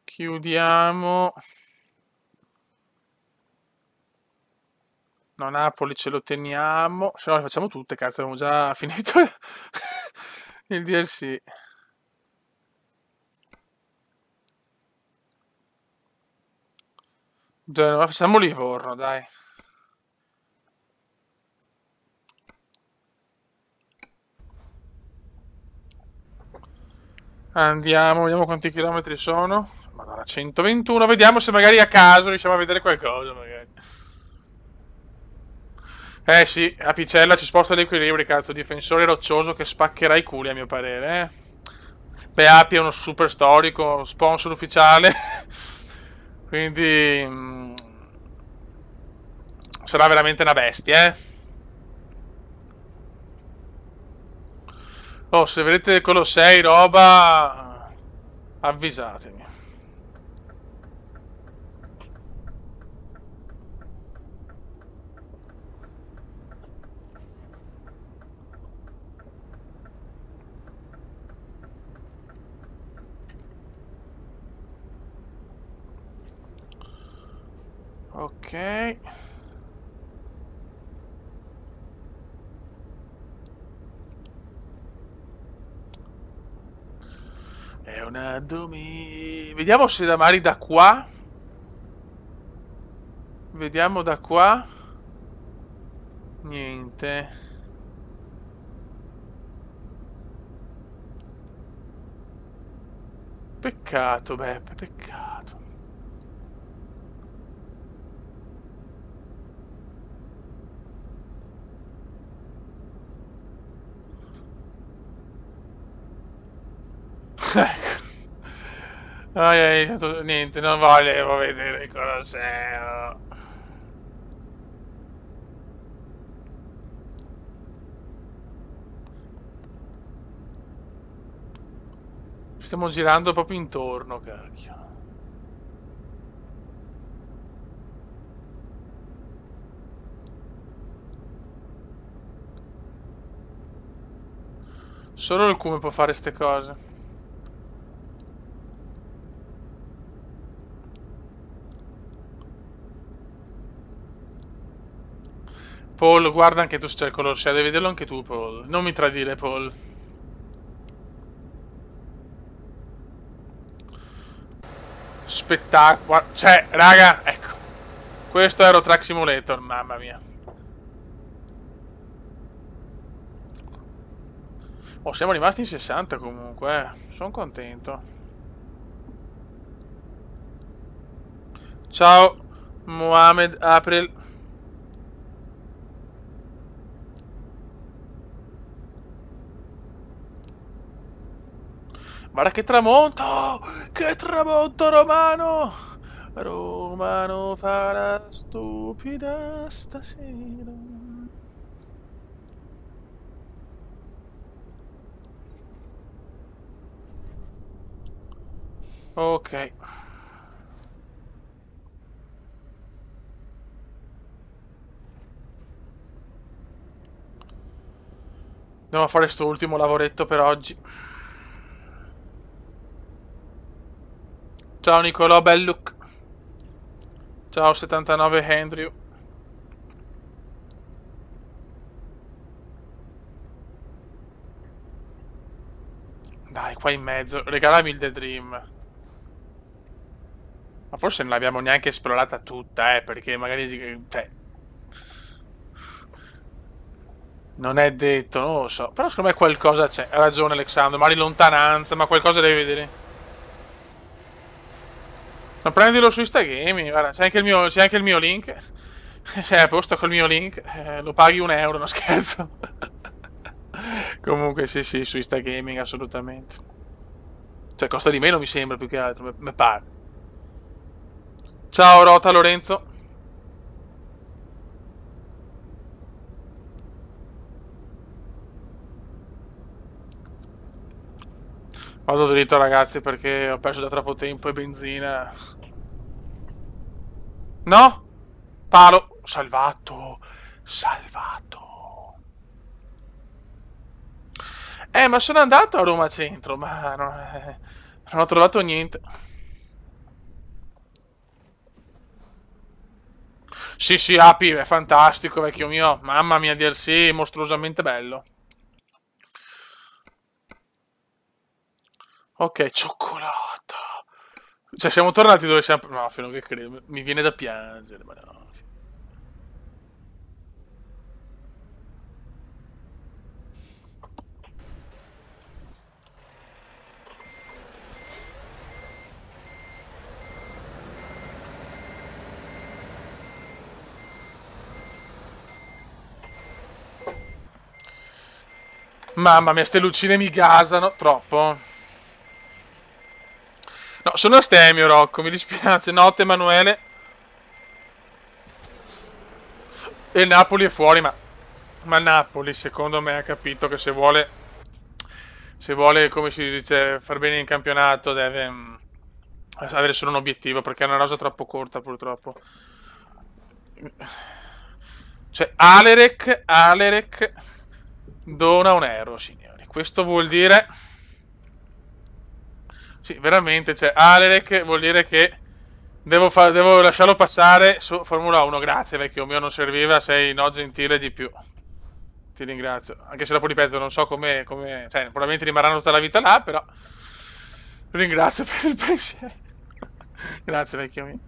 Chiudiamo. No, Napoli ce lo teniamo. Se no le facciamo tutte, cazzo, abbiamo già finito il DLC. Genova, facciamo Livorno, dai. Andiamo, vediamo quanti chilometri sono. Madonna, 121. Vediamo se magari a caso riusciamo a vedere qualcosa, magari. Sì, Apicella ci sposta gli equilibri, cazzo. Difensore roccioso che spaccherà i culi, a mio parere, Beh, Api è uno super storico, sponsor ufficiale. Quindi... sarà veramente una bestia, Oh, se vedete Colossei, roba... avvisatemi. Ok. È una Vediamo se da Mari da qua. Vediamo da qua. Niente. Peccato, Beppe, peccato. Ecco. Niente, non volevo vedere il Colosseo. Stiamo girando proprio intorno, cacchio. Solo il Cume può fare ste cose. Paul, guarda anche tu se c'è il Colosseo, devi vederlo anche tu, Paul. Non mi tradire, Paul. Spettacolo. Cioè, raga, ecco. Questo è Euro Truck Simulator, mamma mia. Oh, siamo rimasti in 60 comunque, Sono contento. Ciao. Mohamed apre il... Guarda che tramonto! Che tramonto romano! Romano farà stupida stasera. Ok. Andiamo a fare sto ultimo lavoretto per oggi. Ciao Nicolò Belluc. Ciao 79 Andrew. Dai, qua in mezzo, regalami il The Dream. Ma forse non l'abbiamo neanche esplorata tutta, perché magari... Cioè, non è detto, non lo so. Però secondo me qualcosa c'è. Ha ragione Alexandro, magari lontananza, ma qualcosa devi vedere. Ma prendilo su Instagaming, guarda, c'è anche il mio link. Sei a posto col mio link, lo paghi 1 euro, no scherzo. Comunque sì, sì, su Instagaming assolutamente. Cioè costa di meno mi sembra più che altro, mi pare. Ciao Rota Lorenzo. Vado dritto ragazzi perché ho perso da troppo tempo e benzina. No? Palo. Salvato. Salvato. Ma sono andato a Roma Centro, ma non ho trovato niente. Sì, sì, Api, è fantastico, vecchio mio. Mamma mia, DLC, mostruosamente bello. Ok, cioccolata. Cioè, siamo tornati dove siamo... No, fino a che credo. Mi viene da piangere, ma no. Mamma mia, ste lucine mi gasano. Troppo. No, sono astemio, Rocco, mi dispiace. Notte, Emanuele. E il Napoli è fuori, ma Napoli, secondo me, ha capito che se vuole, come si dice, far bene in campionato, deve avere solo un obiettivo, perché è una rosa troppo corta, purtroppo. Cioè, Alerec dona 1 euro, signori. Questo vuol dire... Sì, veramente, cioè, Alerec vuol dire che devo lasciarlo passare su Formula 1. Grazie, vecchio mio, non serviva, sei no gentile di più. Ti ringrazio. Anche se dopo ripeto, non so cioè, probabilmente rimarranno tutta la vita là, però... Ringrazio per il pensiero. Grazie, vecchio mio.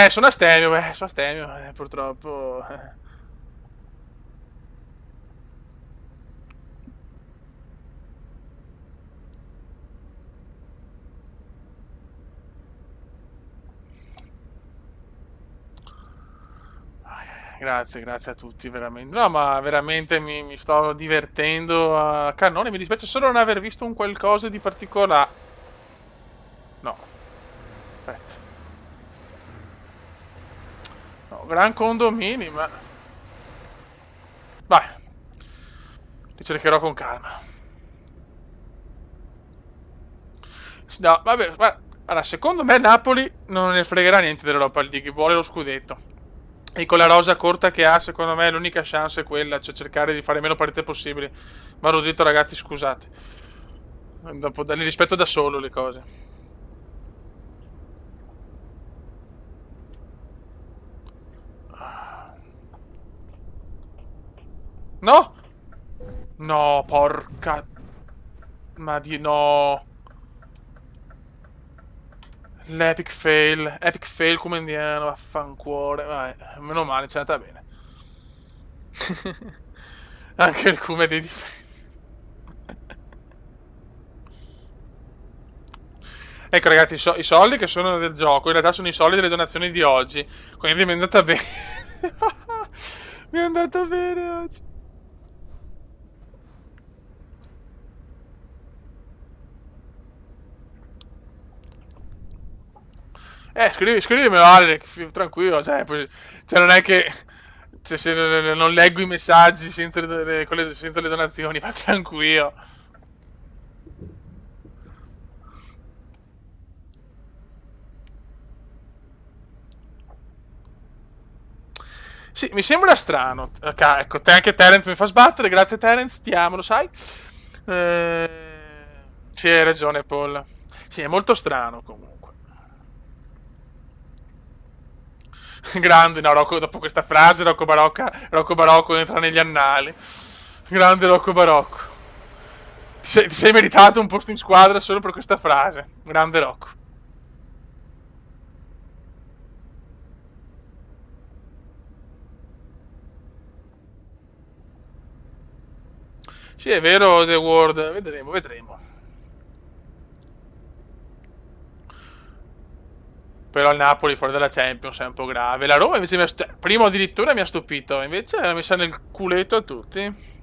Sono astemio, purtroppo. Grazie, grazie a tutti, veramente. No, ma veramente mi sto divertendo a cannone. Mi dispiace solo non aver visto un qualcosa di particolare. No, aspetta. No, gran condomini, ma... Vai, li cercherò con calma. No, vabbè, allora, secondo me Napoli non ne fregherà niente dell'Europa League, vuole lo scudetto. E con la rosa corta che ha, secondo me l'unica chance è quella, cioè cercare di fare meno partite possibili. Ma l'ho detto ragazzi, scusate. Dopo li rispetto da solo le cose. No! No, porca... Ma di no... L'epic fail. Epic fail come indiano, vaffancuore. Vai, meno male, c'è andata bene. Anche il come di difesa. Ecco ragazzi, i soldi che sono del gioco in realtà sono i soldi delle donazioni di oggi. Quindi mi è andata bene. Mi è andata bene oggi. Scrivimelo Alec, tranquillo, cioè, non è che se non leggo i messaggi senza le donazioni, va tranquillo. Sì, mi sembra strano. Ecco, anche Terence mi fa sbattere, grazie Terence, ti amo, lo sai. Eh, sì, hai ragione Paul. Sì, è molto strano comunque. Grande, no, Rocco, dopo questa frase Rocco Barocco entra negli annali. Grande Rocco Barocco. Ti sei meritato un posto in squadra solo per questa frase. Grande Rocco. Sì, è vero, The World. Vedremo, vedremo. Però il Napoli fuori dalla Champions è un po' grave. La Roma invece primo addirittura mi ha stupito. Invece l'ha messa nel culetto a tutti.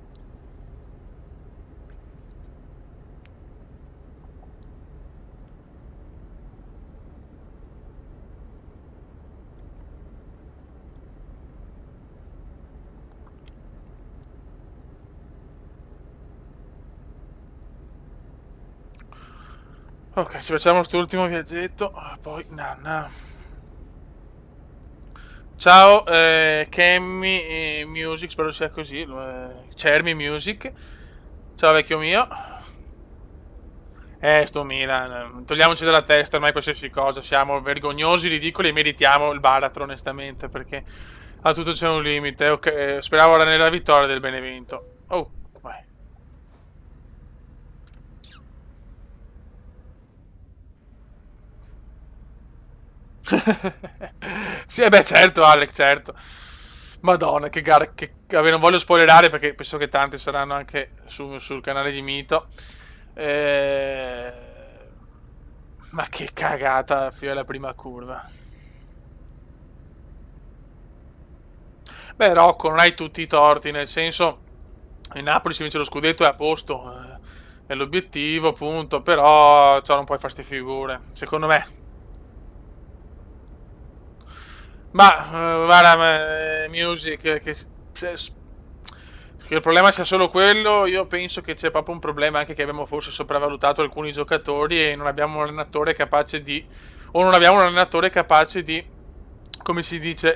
Ok, ci facciamo quest'ultimo viaggetto. Poi, nanna. Ciao, Cammy Music, spero sia così. Cermi Music. Ciao, vecchio mio. Sto Milan. Togliamoci dalla testa ormai qualsiasi cosa. Siamo vergognosi, ridicoli e meritiamo il baratro, onestamente. Perché a tutto c'è un limite. Ok, speravo ora nella vittoria del Benevento. Oh, vai. Sì, beh, certo, Alex, certo. Madonna, che gara. Vabbè, non voglio spoilerare perché penso che tanti saranno anche sul canale di Mito. Eh, Ma che cagata fino alla prima curva. Beh, Rocco, non hai tutti i torti, nel senso, il Napoli si vince lo scudetto è a posto, è l'obiettivo, appunto, però cioè, non puoi fare ste figure, secondo me. Ma, guarda, Music, che il problema sia solo quello, io penso che c'è proprio un problema anche che abbiamo forse sopravvalutato alcuni giocatori e non abbiamo un allenatore capace di, o non abbiamo un allenatore capace di, come si dice,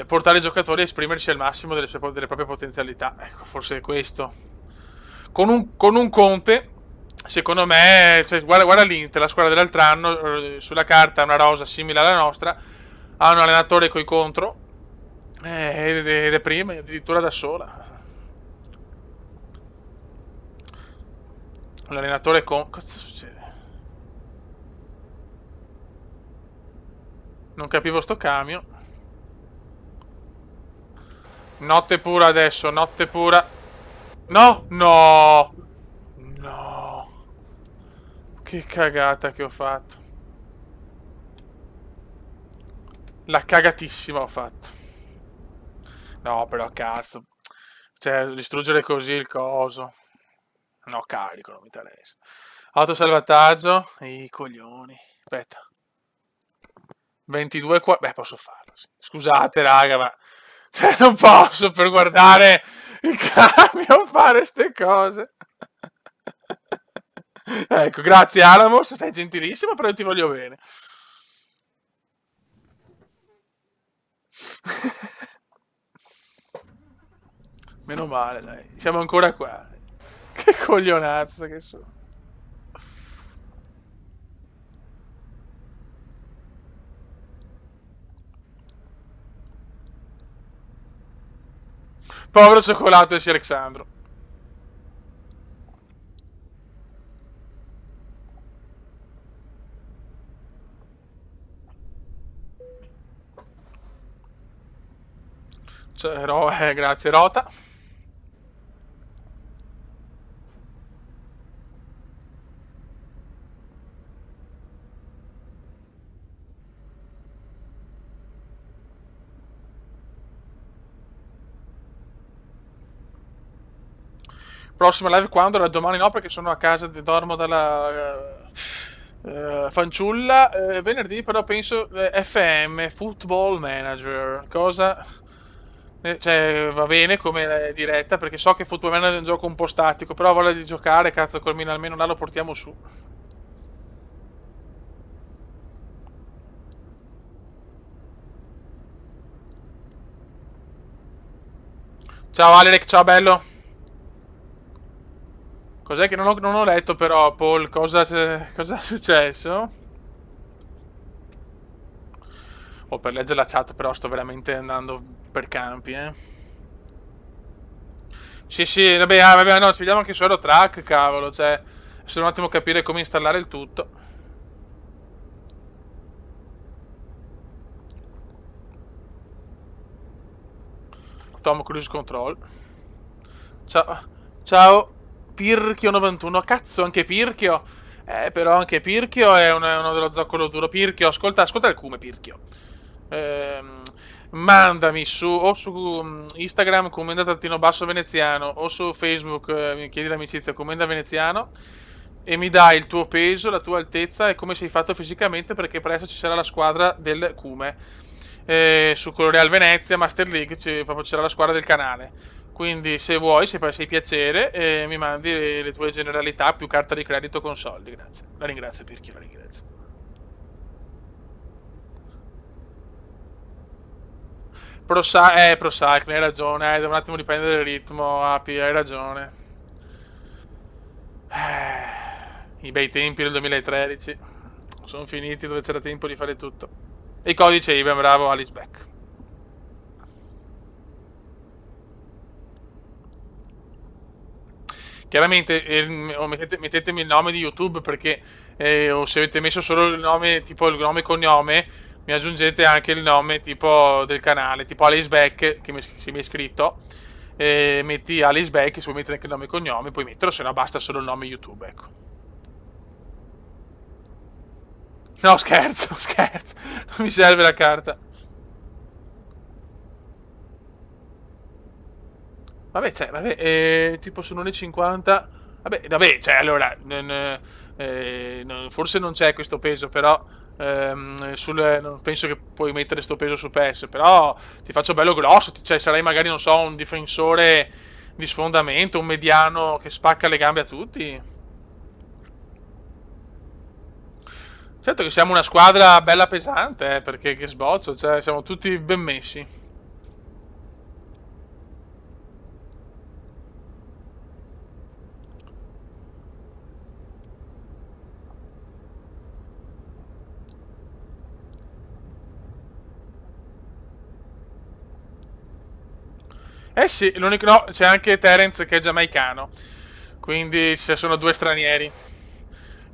portare i giocatori a esprimersi al massimo delle proprie potenzialità. Ecco, forse è questo. Con un Conte, secondo me, cioè, guarda l'Inter, la squadra dell'altro anno, sulla carta ha una rosa simile alla nostra, ha un allenatore coi contro, ed è prima, addirittura da sola. L'allenatore con... Cosa succede? Non capivo sto cambio. Notte pura adesso, notte pura. No, no, no. Che cagata che ho fatto. La cagatissima ho fatto. No, però cazzo. Cioè, distruggere così il coso. No, carico, non mi interessa. Autosalvataggio. I coglioni. Aspetta. 22 qua. Beh, posso farlo, sì. Scusate, raga, ma... Cioè, non posso per guardare il cambio fare ste cose. Ecco, grazie Alamos, sei gentilissimo, però io ti voglio bene. Meno male, dai. Siamo ancora qua. Che coglionazzo che sono. Povero cioccolato e Alexandro. Cioè, grazie Rota. Prossima live quando? La domani no perché sono a casa, dormo dalla fanciulla. Venerdì però penso FM, Football Manager. Cosa? Cioè, va bene come diretta perché so che Football Manager è un gioco un po' statico, però ho voglia di giocare, cazzo, Colmina almeno là lo portiamo su. Ciao Alec, ciao bello. Cos'è che non ho letto però, Paul? Cosa è successo? Oh, per leggere la chat però sto veramente andando per campi, eh. Sì, sì, vabbè, vabbè, no, ci vediamo anche su Eurotrack, cavolo, cioè, se un attimo capire come installare il tutto. Tom Cruise Control. Ciao, ciao, Pirchio91, cazzo, anche Pirchio. Però anche Pirchio è uno dello zoccolo duro. Pirchio, ascolta il cume, Pirchio. Ehm, mandami su o su Instagram commenda-basso veneziano o su Facebook mi chiedi l'amicizia commenda veneziano e mi dai il tuo peso, la tua altezza e come sei fatto fisicamente perché presto ci sarà la squadra del Cume su Coloreal Venezia Master League proprio ci sarà la squadra del canale, quindi se vuoi, se sei piacere mi mandi le tue generalità più carta di credito con soldi. Grazie, la ringrazio Pirchi, la ringrazio. Pro Cycling, hai ragione, devo un attimo riprendere il ritmo, Api, hai ragione. I bei tempi del 2013 sono finiti dove c'era tempo di fare tutto. E il codice IBAN, bravo, Alice Beck. Chiaramente mettetemi il nome di YouTube perché o se avete messo solo il nome tipo il nome e cognome mi aggiungete anche il nome tipo del canale tipo Alice Beck che se mi è iscritto metti Alice Beck se vuoi mettere anche il nome e cognome puoi metterlo, se no basta solo il nome YouTube, ecco. No, scherzo, scherzo, non mi serve la carta. Vabbè, cioè, vabbè, tipo sono le 50. Vabbè, cioè, allora, forse non c'è questo peso, però non penso che puoi mettere sto peso su PES, però ti faccio bello grosso, cioè sarai magari, non so, un difensore di sfondamento, un mediano che spacca le gambe a tutti. Certo che siamo una squadra bella pesante, perché che sboccio, cioè siamo tutti ben messi. Eh sì, l'unico no, c'è anche Terence che è giamaicano. Quindi ci sono due stranieri.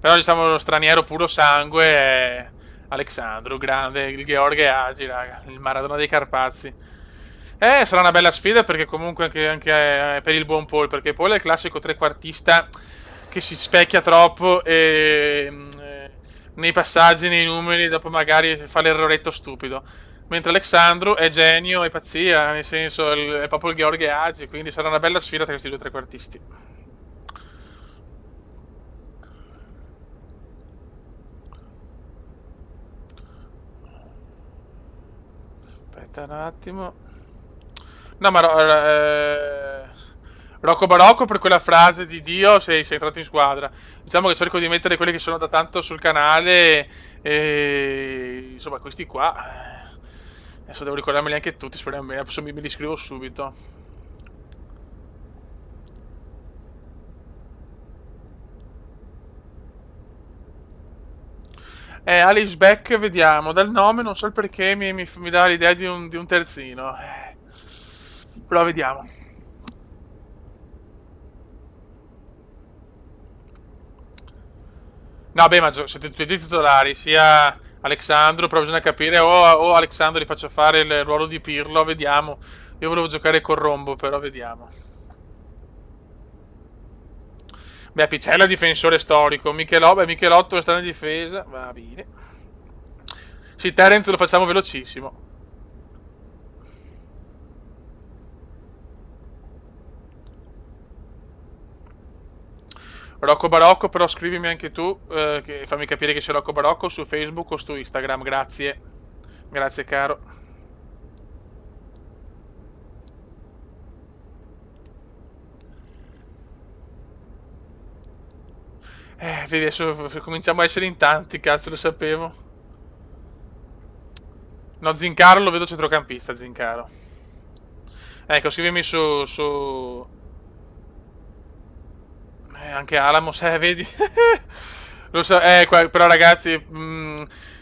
Però diciamo lo straniero puro sangue è Alexandru, grande, il Gheorghe Agi, raga, il Maradona dei Carpazi. Sarà una bella sfida perché comunque anche per il buon Paul, perché Paul è il classico trequartista che si specchia troppo e nei passaggi, nei numeri, dopo magari fa l'erroretto stupido. Mentre Alexandru è genio e pazzia, nel senso è proprio il Gheorghe Agi, quindi sarà una bella sfida tra questi due trequartisti. Aspetta un attimo. No, ma Rocco Barocco per quella frase di Dio sei entrato in squadra. Diciamo che cerco di mettere quelli che sono da tanto sul canale e insomma questi qua. Adesso devo ricordarmeli anche tutti, speriamo bene, adesso me li scrivo subito. Alice Beck, vediamo, dal nome non so il perché mi dà l'idea di un terzino. Però vediamo. No, beh, ma siete tutti titolari, sia Alexandro, però bisogna capire, o Alexandro gli faccio fare il ruolo di Pirlo, vediamo. Io volevo giocare con Rombo, però vediamo. Beh, Picella è difensore storico, Michelotto sta in difesa, va bene. Sì, Terence lo facciamo velocissimo. Rocco Barocco, però scrivimi anche tu, fammi capire che sei Rocco Barocco su Facebook o su Instagram, grazie. Grazie caro. Vedi, adesso cominciamo a essere in tanti, cazzo, lo sapevo. No, Zincaro lo vedo centrocampista, Zincaro. Ecco, scrivimi su... anche Alamos, vedi? Lo so, però ragazzi,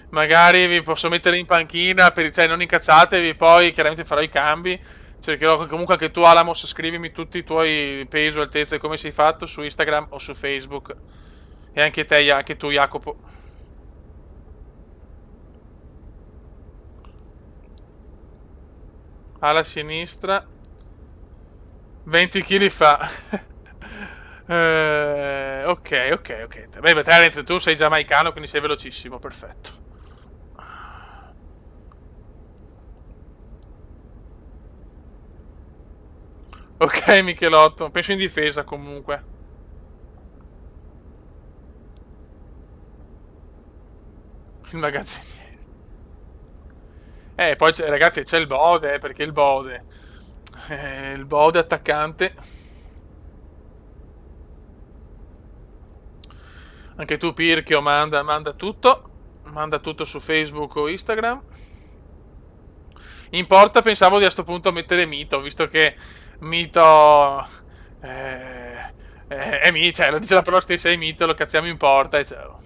magari vi posso mettere in panchina, cioè non incazzatevi, poi chiaramente farò i cambi. Cercherò comunque anche tu, Alamos, scrivimi tutti i tuoi peso, altezza e come sei fatto su Instagram o su Facebook. E anche te, anche tu, Jacopo. Alla sinistra, 20 kg fa. Ok, ok, ok. Beh, Terence, tu sei giamaicano, quindi sei velocissimo, perfetto. Ok, Michelotto, penso in difesa comunque. Il magazziniere. Poi ragazzi c'è il Bode, perché il Bode. Il Bode attaccante. Anche tu Pirchio manda tutto. Manda tutto su Facebook o Instagram. In porta pensavo di a sto punto mettere Mito, visto che Mito è Mito, cioè lo dice la parola stessa, è Mito, lo cazziamo in porta e ciao.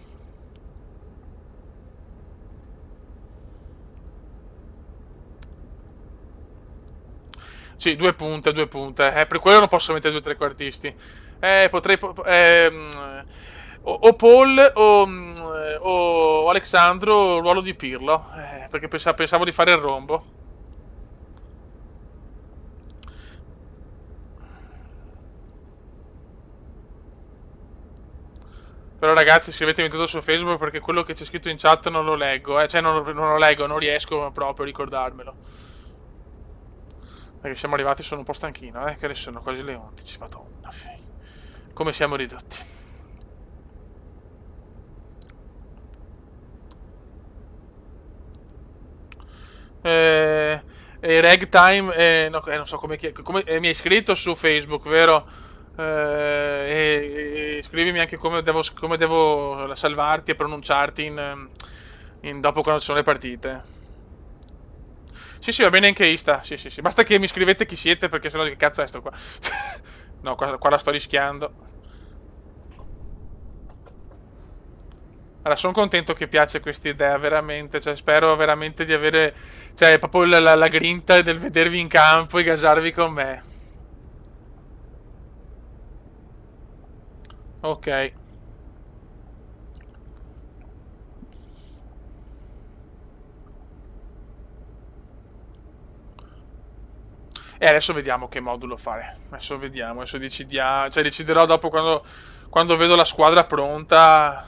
Sì, due punte, due punte. Per quello non posso mettere due trequartisti. Potrei... o Paul o Alexandro ruolo di Pirlo. Perché pensavo di fare il rombo. Però ragazzi scrivetemi tutto su Facebook perché quello che c'è scritto in chat non lo leggo. Cioè non lo leggo, non riesco proprio a ricordarmelo. Perché siamo arrivati, sono un po' stanchino, che adesso sono quasi le 11, madonna. Come siamo ridotti. Ragtime, no, non so mi hai scritto su Facebook, vero? E scrivimi anche come devo salvarti e pronunciarti dopo quando ci sono le partite. Sì, sì, va bene anche Insta. Sì, sì, sì. Basta che mi scrivete chi siete, perché sennò che cazzo è sto qua? No, qua la sto rischiando. Allora, sono contento che piace questa idea, veramente. Cioè, spero veramente di avere. Cioè, proprio la grinta del vedervi in campo e gasarvi con me. Ok. E adesso vediamo che modulo fare. Adesso vediamo, adesso decidiamo. Cioè, deciderò dopo quando vedo la squadra pronta.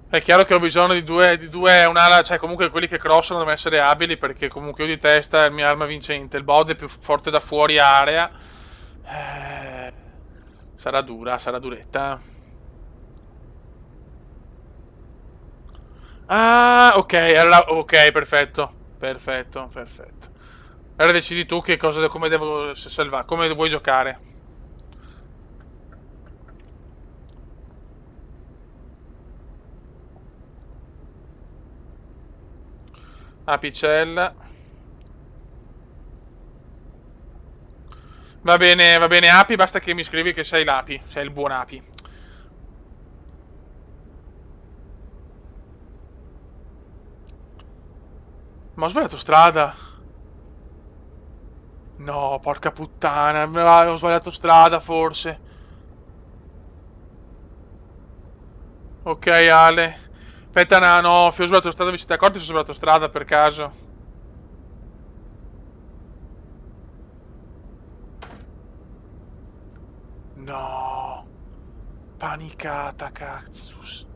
È chiaro che ho bisogno di due un'ala, cioè comunque quelli che crossano devono essere abili perché comunque io di testa è la mia arma vincente, il bode è più forte da fuori area. Eh, sarà dura, sarà duretta. Ah, ok, allora, ok, perfetto, perfetto, perfetto. Allora decidi tu che cosa, come devo salvare, come vuoi giocare. Apicella. Va bene, Api, basta che mi scrivi che sei l'Api, sei il buon Api. Ma ho sbagliato strada. No, porca puttana, ho sbagliato strada forse. Ok, Ale. Aspetta, no, ho sbagliato strada, vi siete accorti se ho sbagliato strada per caso? No. Panicata, cazzus.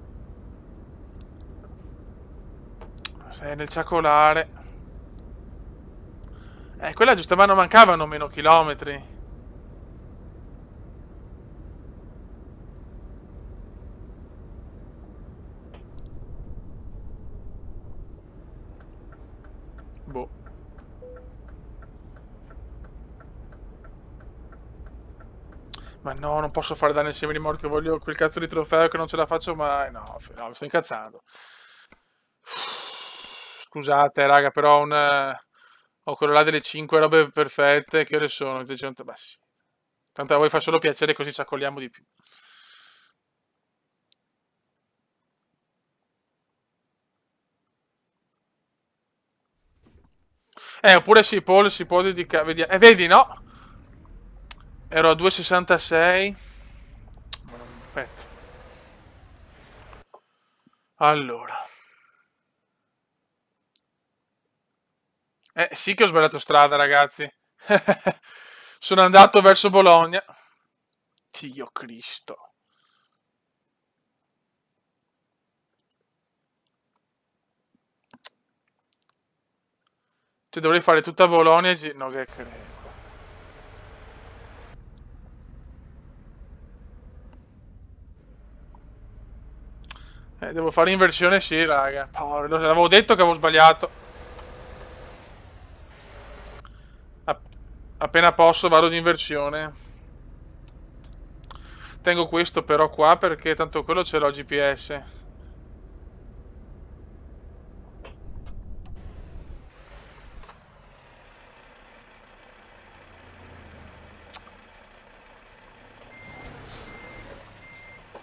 Sei nel ciacolare. Quella giustamente mancavano meno chilometri. Boh. Ma no, non posso fare danni insieme di morte, voglio quel cazzo di trofeo che non ce la faccio mai. No, no, mi sto incazzando. Scusate, raga, però ho quello là delle 5 robe perfette. Che ore sono? Mi dice, beh, sì. Tanto a voi fa solo piacere, così ci accogliamo di più. Oppure sì, Paul si può dedicare. Vedi, vedi, no? Ero a 2,66. Aspetta. Allora. Sì che ho sbagliato strada, ragazzi. Sono andato verso Bologna. Dio Cristo. Cioè, dovrei fare tutta Bologna e no, che credo. Devo fare inversione, sì, raga. Avevo detto che avevo sbagliato. App- Appena posso vado di inversione. Tengo questo però qua perché tanto quello ce l'ho GPS.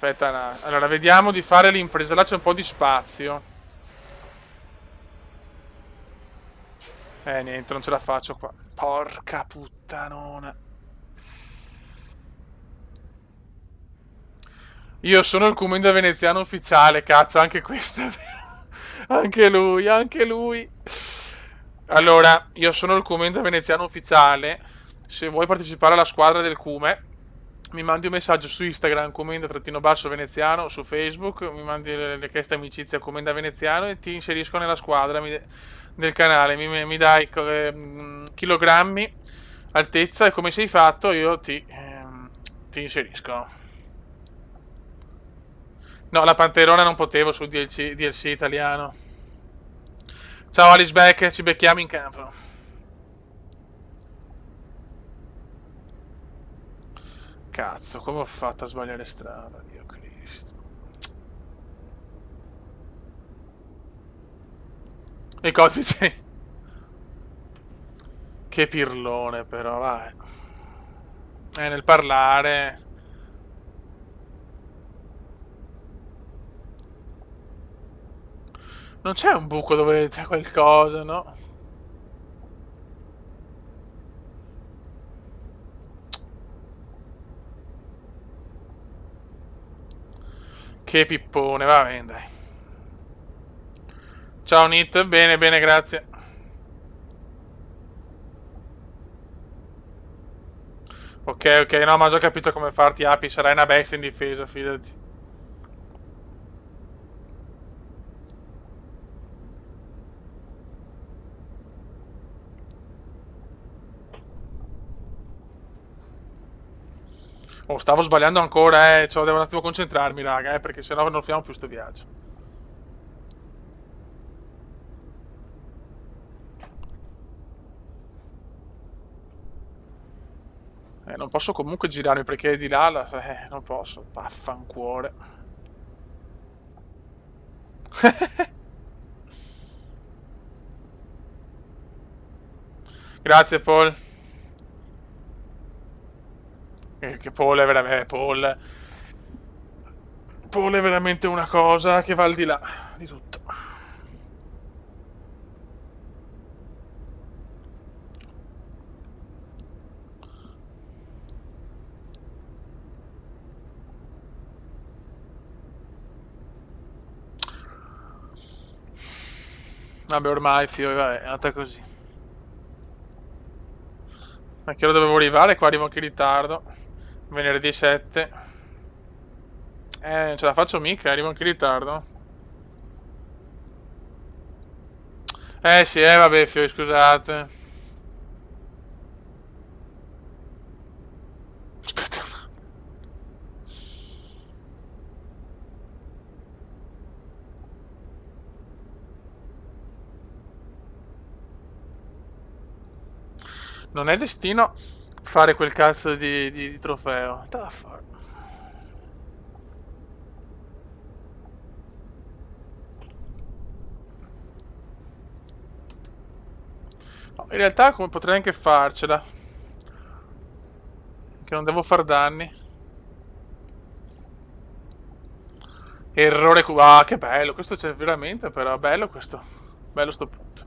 Aspetta, allora vediamo di fare l'impresa. Là c'è un po' di spazio. Niente, non ce la faccio qua. Porca puttanona. Io sono il commenda veneziano ufficiale, cazzo, anche questo è vero. Anche lui, anche lui. Allora, io sono il commenda veneziano ufficiale. Se vuoi partecipare alla squadra del Cume, mi mandi un messaggio su Instagram, commenda-veneziano, su Facebook, mi mandi le richieste amicizia commenda veneziano e ti inserisco nella squadra del canale. Mi dai chilogrammi, altezza e come sei fatto io ti inserisco. No, la Panterona non potevo sul DLC italiano. Ciao Alice Beck, ci becchiamo in campo. Cazzo, come ho fatto a sbagliare strada? Dio Cristo. I codici. Che pirlone però, vai. Nel parlare. Non c'è un buco dove c'è qualcosa, no? Che pippone, va bene, dai. Ciao Nit, bene, bene, grazie. Ok, ok, no, ma ho già capito come farti api, sarai una bestia in difesa, fidati. Oh, stavo sbagliando ancora, cioè, devo un attimo concentrarmi, raga, perché sennò non finiamo più sto viaggio. Non posso comunque girarmi perché di là, non posso, vaffancuore. Grazie, Paul. Che Paul è veramente, Paul è veramente una cosa che va al di là di tutto. Vabbè, ormai, fio, vabbè, è andata così. Ma che ora dovevo arrivare? Qua arrivo anche in ritardo. Venerdì 7. Non ce la faccio mica, arrivo anche in ritardo. Sì, vabbè, fio, scusate. Aspetta. Non è destino fare quel cazzo di trofeo. Da fare. No, in realtà come potrei anche farcela. Che non devo far danni. Errore. Ah, che bello. Questo c'è veramente, però. Bello questo. Bello sto punto.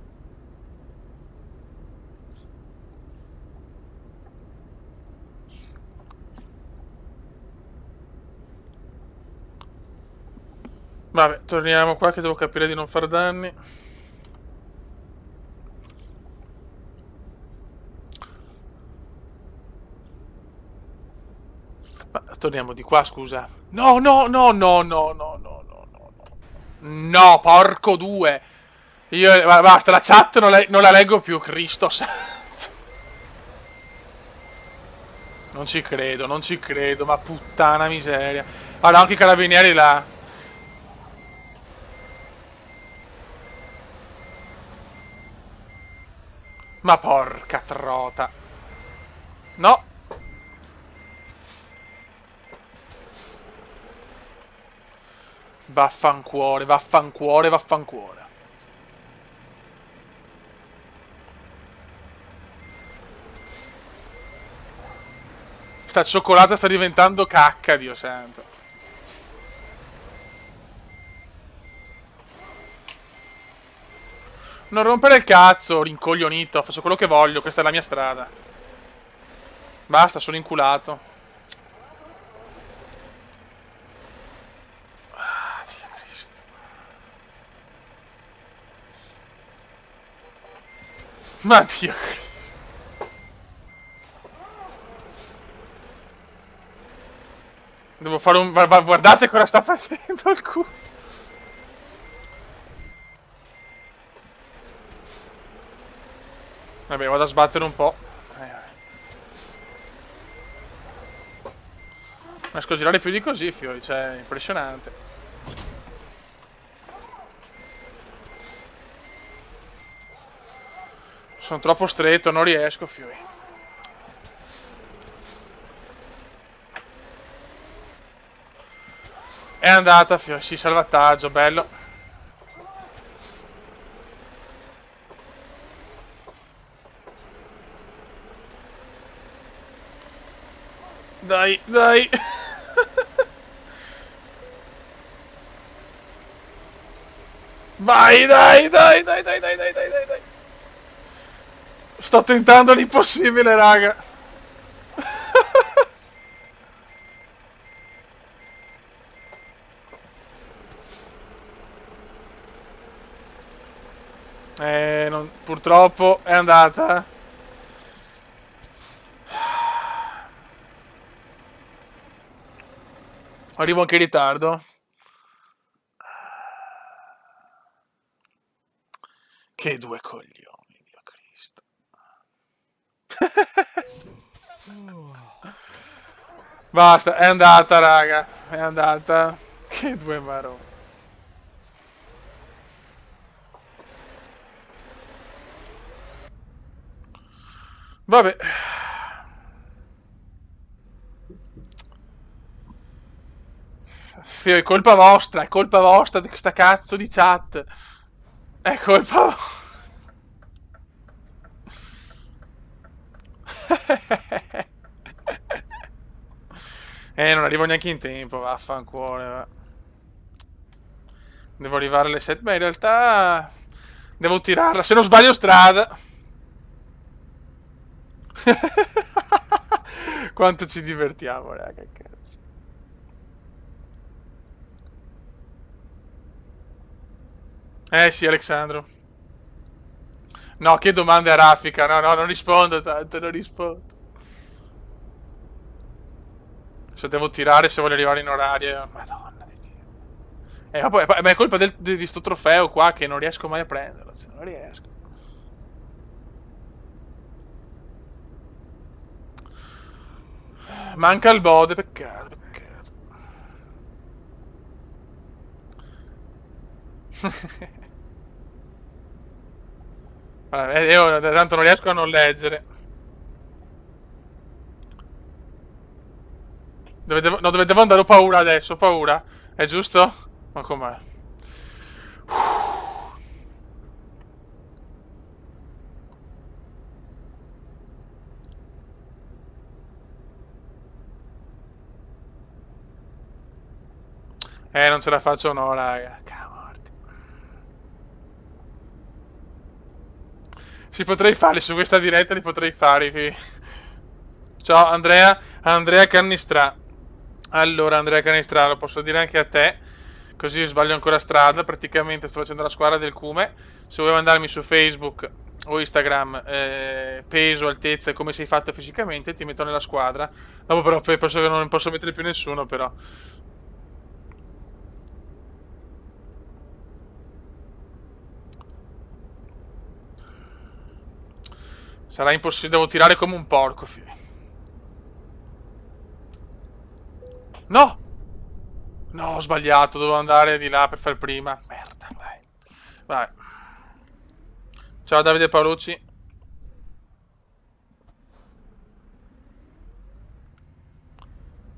Vabbè, torniamo qua che devo capire di non far danni. Ma torniamo di qua, scusa. No, no, no, no, no, no, no, no, no. No, porco due. Io, basta, la chat non la leggo più, Cristo santo. Non ci credo, non ci credo, ma puttana miseria. Guarda, anche i carabinieri là. Ma porca trota. No. Vaffancuore, vaffancuore, vaffancuore. Sta cioccolata sta diventando cacca, Dio santo. Non rompere il cazzo, rincoglionito. Faccio quello che voglio, questa è la mia strada. Basta, sono inculato. Ah, Dio Cristo. Ma Dio Cristo. Devo fare un... Guardate cosa sta facendo il culo. Vabbè, vado a sbattere un po'. Ma riesco a girare più di così, fiori. Cioè, impressionante. Sono troppo stretto, non riesco, fiori. È andata, fiori. Sì, salvataggio, bello. Dai, dai. Vai, dai, dai, dai, dai, dai, dai, dai, dai, dai. Sto tentando l'impossibile, raga. Purtroppo è andata. Arrivo anche in ritardo. Che due coglioni, Dio Cristo. Basta, è andata, raga. È andata. Che due marò. Vabbè. È colpa vostra di questa cazzo di chat. È colpa vostra. Non arrivo neanche in tempo, vaffanculo. Va. Devo arrivare alle 7. Beh, in realtà devo tirarla, se non sbaglio strada. Quanto ci divertiamo, raga, cazzo. Sì, Alexandro. No, che domanda raffica. No, no, non rispondo tanto, non rispondo. Se devo tirare, se voglio arrivare in orario. Madonna di Dio. Ma è colpa di sto trofeo qua che non riesco mai a prenderlo. Cioè, non riesco. Manca il bode, peccato, peccato. Vabbè, io tanto non riesco a non leggere. dove devo andare? Ho paura adesso, ho paura. È giusto? Ma com'è? Non ce la faccio no, raga. Cavolo. Si potrei farli su questa diretta, li potrei fare. Ciao Andrea, Andrea Cannistra. Allora Andrea Cannistra, lo posso dire anche a te, così sbaglio ancora strada. Praticamente sto facendo la squadra del Cume. Se vuoi mandarmi su Facebook o Instagram peso, altezza e come sei fatto fisicamente, ti metto nella squadra. Dopo però penso che non posso mettere più nessuno però. Sarà impossibile, devo tirare come un porco, No! No, ho sbagliato, dovevo andare di là per fare prima. Merda, vai. Vai. Ciao Davide Paolucci.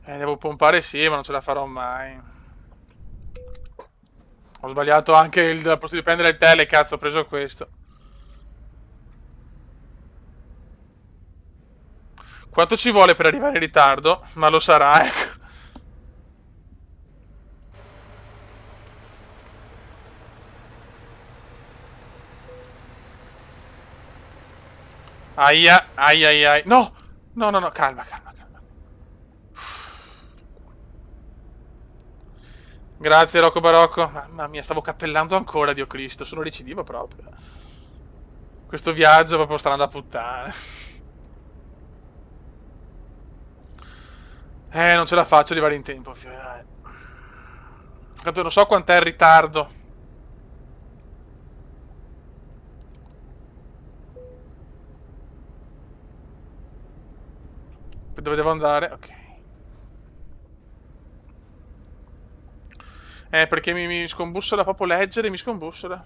Devo pompare sì, ma non ce la farò mai. Ho sbagliato anche il posto di prendere il tele, cazzo, ho preso questo. Quanto ci vuole per arrivare in ritardo? Ma lo sarà, ecco. Aia, aia, aia. No! No, no, no, calma, calma, calma. Grazie, Rocco Barocco. Mamma mia, stavo cappellando ancora, Dio Cristo. Sono recidivo proprio. Questo viaggio è proprio strano da puttane. Non ce la faccio arrivare in tempo. Tanto non so quant'è il ritardo. Dove devo andare? Ok. Perché mi scombussola proprio leggere, mi scombussola.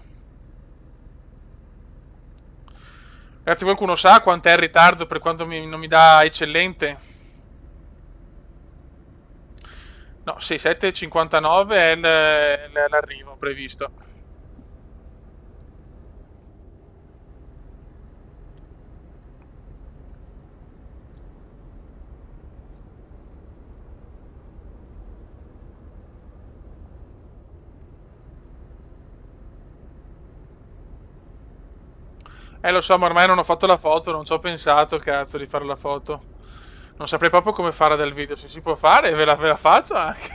Ragazzi, qualcuno sa quant'è il ritardo per quanto non mi dà eccellente? No, sì, 7:59 è l'arrivo previsto. Lo so, ma ormai non ho fatto la foto, non ci ho pensato, cazzo, di fare la foto. Non saprei proprio come fare del video. Se si può fare, ve la faccio anche.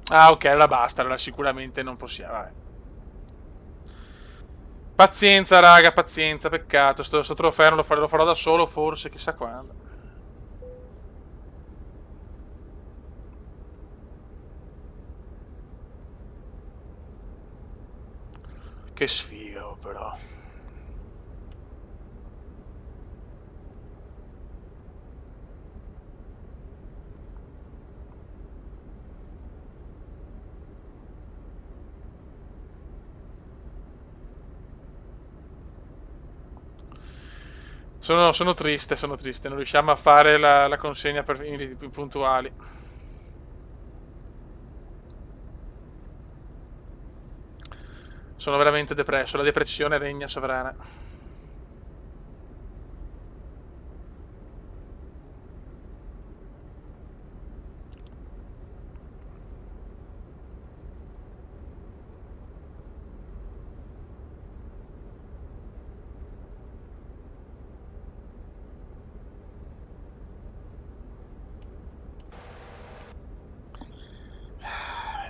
Ah, ok, allora basta, allora sicuramente non possiamo. Vabbè. Pazienza, raga, pazienza, peccato. Sto trofeo non lo farò da solo, forse, chissà quando. Che sfigo, però. Sono triste, sono triste. Non riusciamo a fare la consegna per i più puntuali. Sono veramente depresso. La depressione regna sovrana.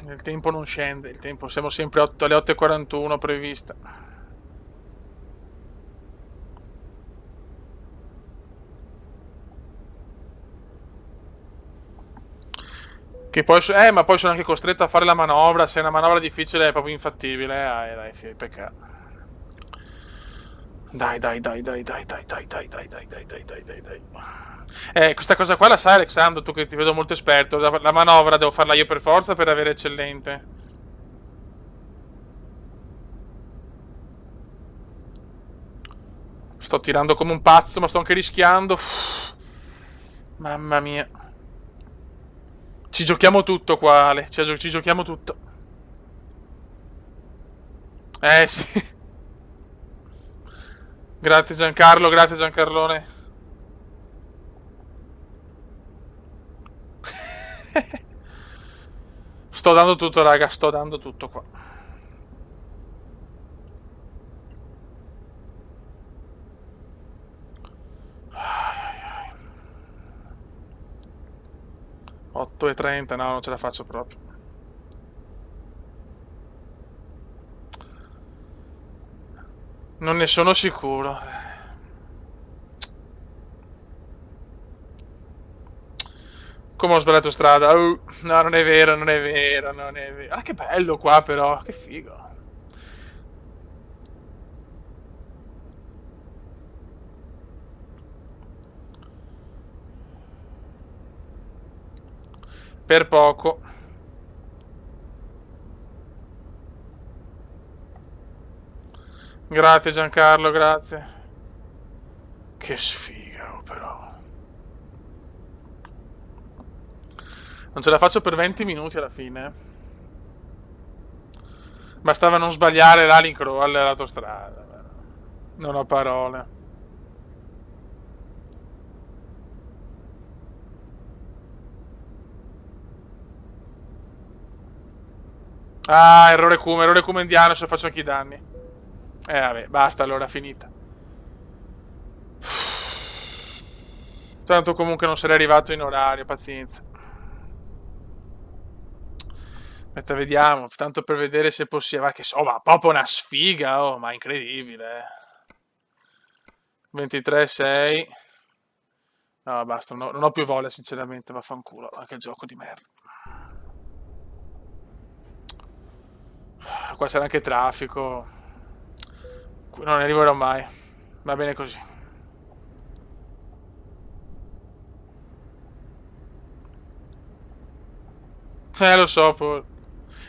Il tempo non scende, il tempo, siamo sempre alle 8:41 prevista. Che poi, ma poi sono anche costretto a fare la manovra, se è una manovra difficile è proprio infattibile, dai, peccato. Dai, dai, dai, dai, dai, dai, dai, dai, dai, dai, dai, dai, dai, dai, dai. Questa cosa qua la sai, Alexandro, tu che ti vedo molto esperto. La manovra devo farla io per forza per avere eccellente. Sto tirando come un pazzo, ma sto anche rischiando. Mamma mia. Ci giochiamo tutto qua, Ale. Ci giochiamo tutto. Sì. Grazie Giancarlo, grazie Giancarlone. Sto dando tutto, raga, sto dando tutto qua. Ai, ai, ai. 8:30, no, non ce la faccio proprio. Non ne sono sicuro. Come ho sbagliato strada? No, non è vero, non è vero, non è vero. Ah, che bello qua però, che figo. Per poco. Grazie Giancarlo, grazie. Che sfiga, però. Non ce la faccio per 20 minuti alla fine. Bastava non sbagliare là l'incroll all'autostrada. Non ho parole. Ah, errore come indiano se faccio anche i danni. Vabbè, basta allora, finita. Tanto comunque non sarei arrivato in orario, pazienza. Aspetta, vediamo, tanto per vedere se possiamo. Che so, ma proprio una sfiga, oh, ma incredibile. 23-6. No, basta, non ho più voglia, sinceramente, vaffanculo. Ma che gioco di merda. Qua c'era anche traffico. Qui non ne arriverò mai. Va bene così. Lo so, poi.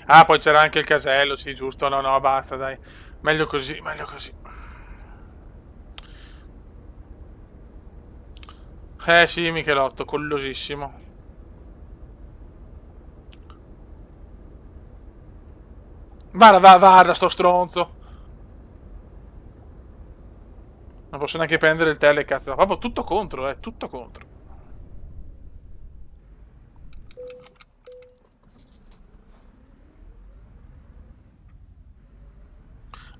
Ah, poi c'era anche il casello, sì, giusto. No, no, basta, dai. Meglio così, meglio così. Sì, Michelotto, collosissimo. Guarda, sto stronzo. Non posso neanche prendere il tele, cazzo. Ma proprio tutto contro, tutto contro.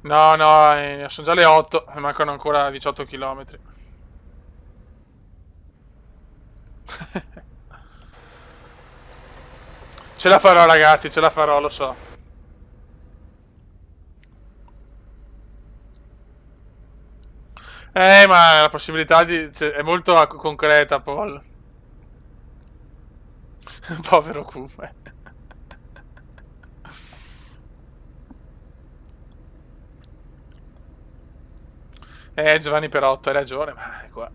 No, no, sono già le 8 e mancano ancora 18 km. Ce la farò, ragazzi, ce la farò, lo so. Ma la possibilità è molto concreta, Paul. Povero Kume. Giovanni Perotto, hai ragione, ma è qua.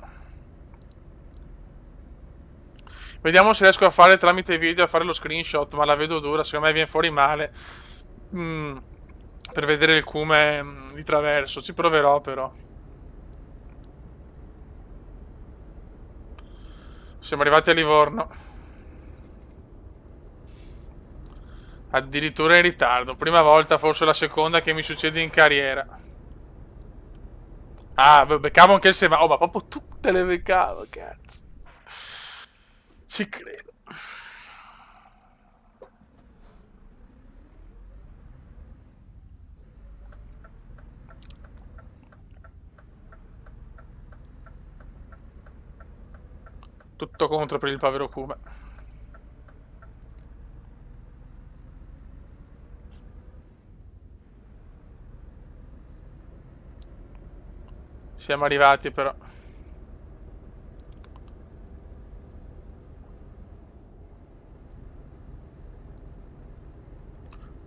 Vediamo se riesco a fare tramite video a fare lo screenshot, ma la vedo dura, secondo me viene fuori male. Per vedere il cume di traverso, ci proverò però. Siamo arrivati a Livorno. Addirittura in ritardo. Prima volta, forse la seconda che mi succede in carriera. Ah, beccavo anche il semaforo. Oh, ma proprio tutte le beccavo, cazzo. Ci credo. Tutto contro per il povero Kume. Siamo arrivati però.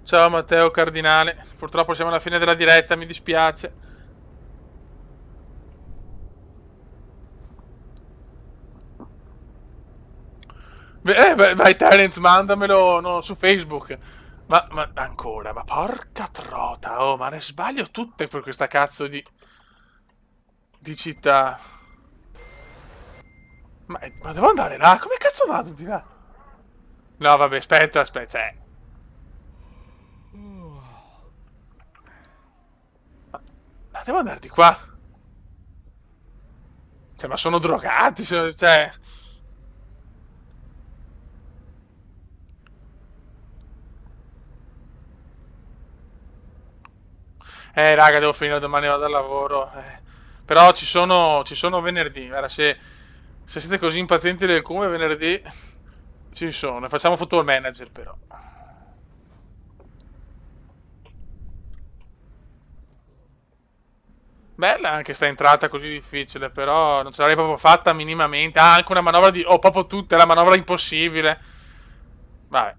Ciao Matteo Cardinale. Purtroppo siamo alla fine della diretta, mi dispiace. Vai Terence, mandamelo su Facebook. Ma ancora, ma porca trota, oh, ma ne sbaglio tutte per questa cazzo di. di città. Ma devo andare là? Come cazzo vado di là? No, vabbè, aspetta. Ma devo andare di qua? Cioè, ma sono drogati, cioè... Raga, devo finire domani, vado al lavoro. Però ci sono venerdì. Guarda, se siete così impazienti del come, venerdì ci sono. Facciamo football manager, però. Bella anche sta entrata così difficile, però non ce l'avrei proprio fatta minimamente. Ah, anche una manovra di... Oh, proprio tutta, la manovra impossibile. Vabbè,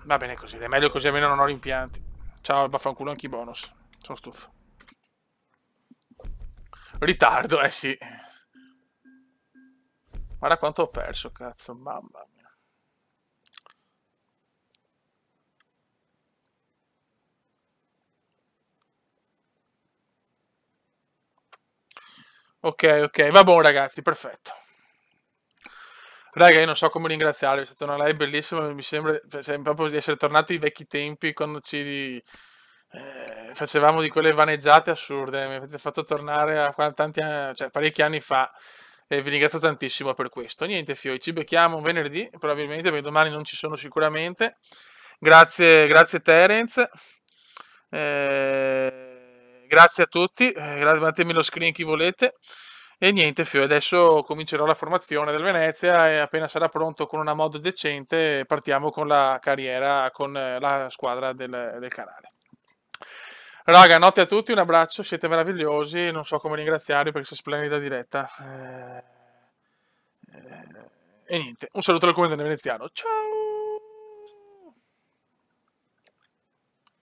va bene così. È meglio così, almeno non ho rimpianti. Ciao, vaffanculo anche i bonus. Sono stufo. Ritardo, eh sì. Guarda quanto ho perso, cazzo, mamma mia. Ok, ok, va buono ragazzi, perfetto. Raga, io non so come ringraziarvi, è stata una live bellissima, mi sembra proprio di essere tornati ai vecchi tempi quando facevamo di quelle vaneggiate assurde, mi avete fatto tornare a cioè, parecchi anni fa e vi ringrazio tantissimo per questo. Niente, Fio, ci becchiamo venerdì, probabilmente, perché domani non ci sono sicuramente. Grazie, grazie Terence. Grazie a tutti, datemi lo screen chi volete. E niente, Fio, adesso comincerò la formazione del Venezia e appena sarà pronto con una mod decente partiamo con la carriera, con la squadra del canale. Raga, notte a tutti, un abbraccio, siete meravigliosi, non so come ringraziarvi per questa splendida diretta. E niente, un saluto dal comandante veneziano, ciao!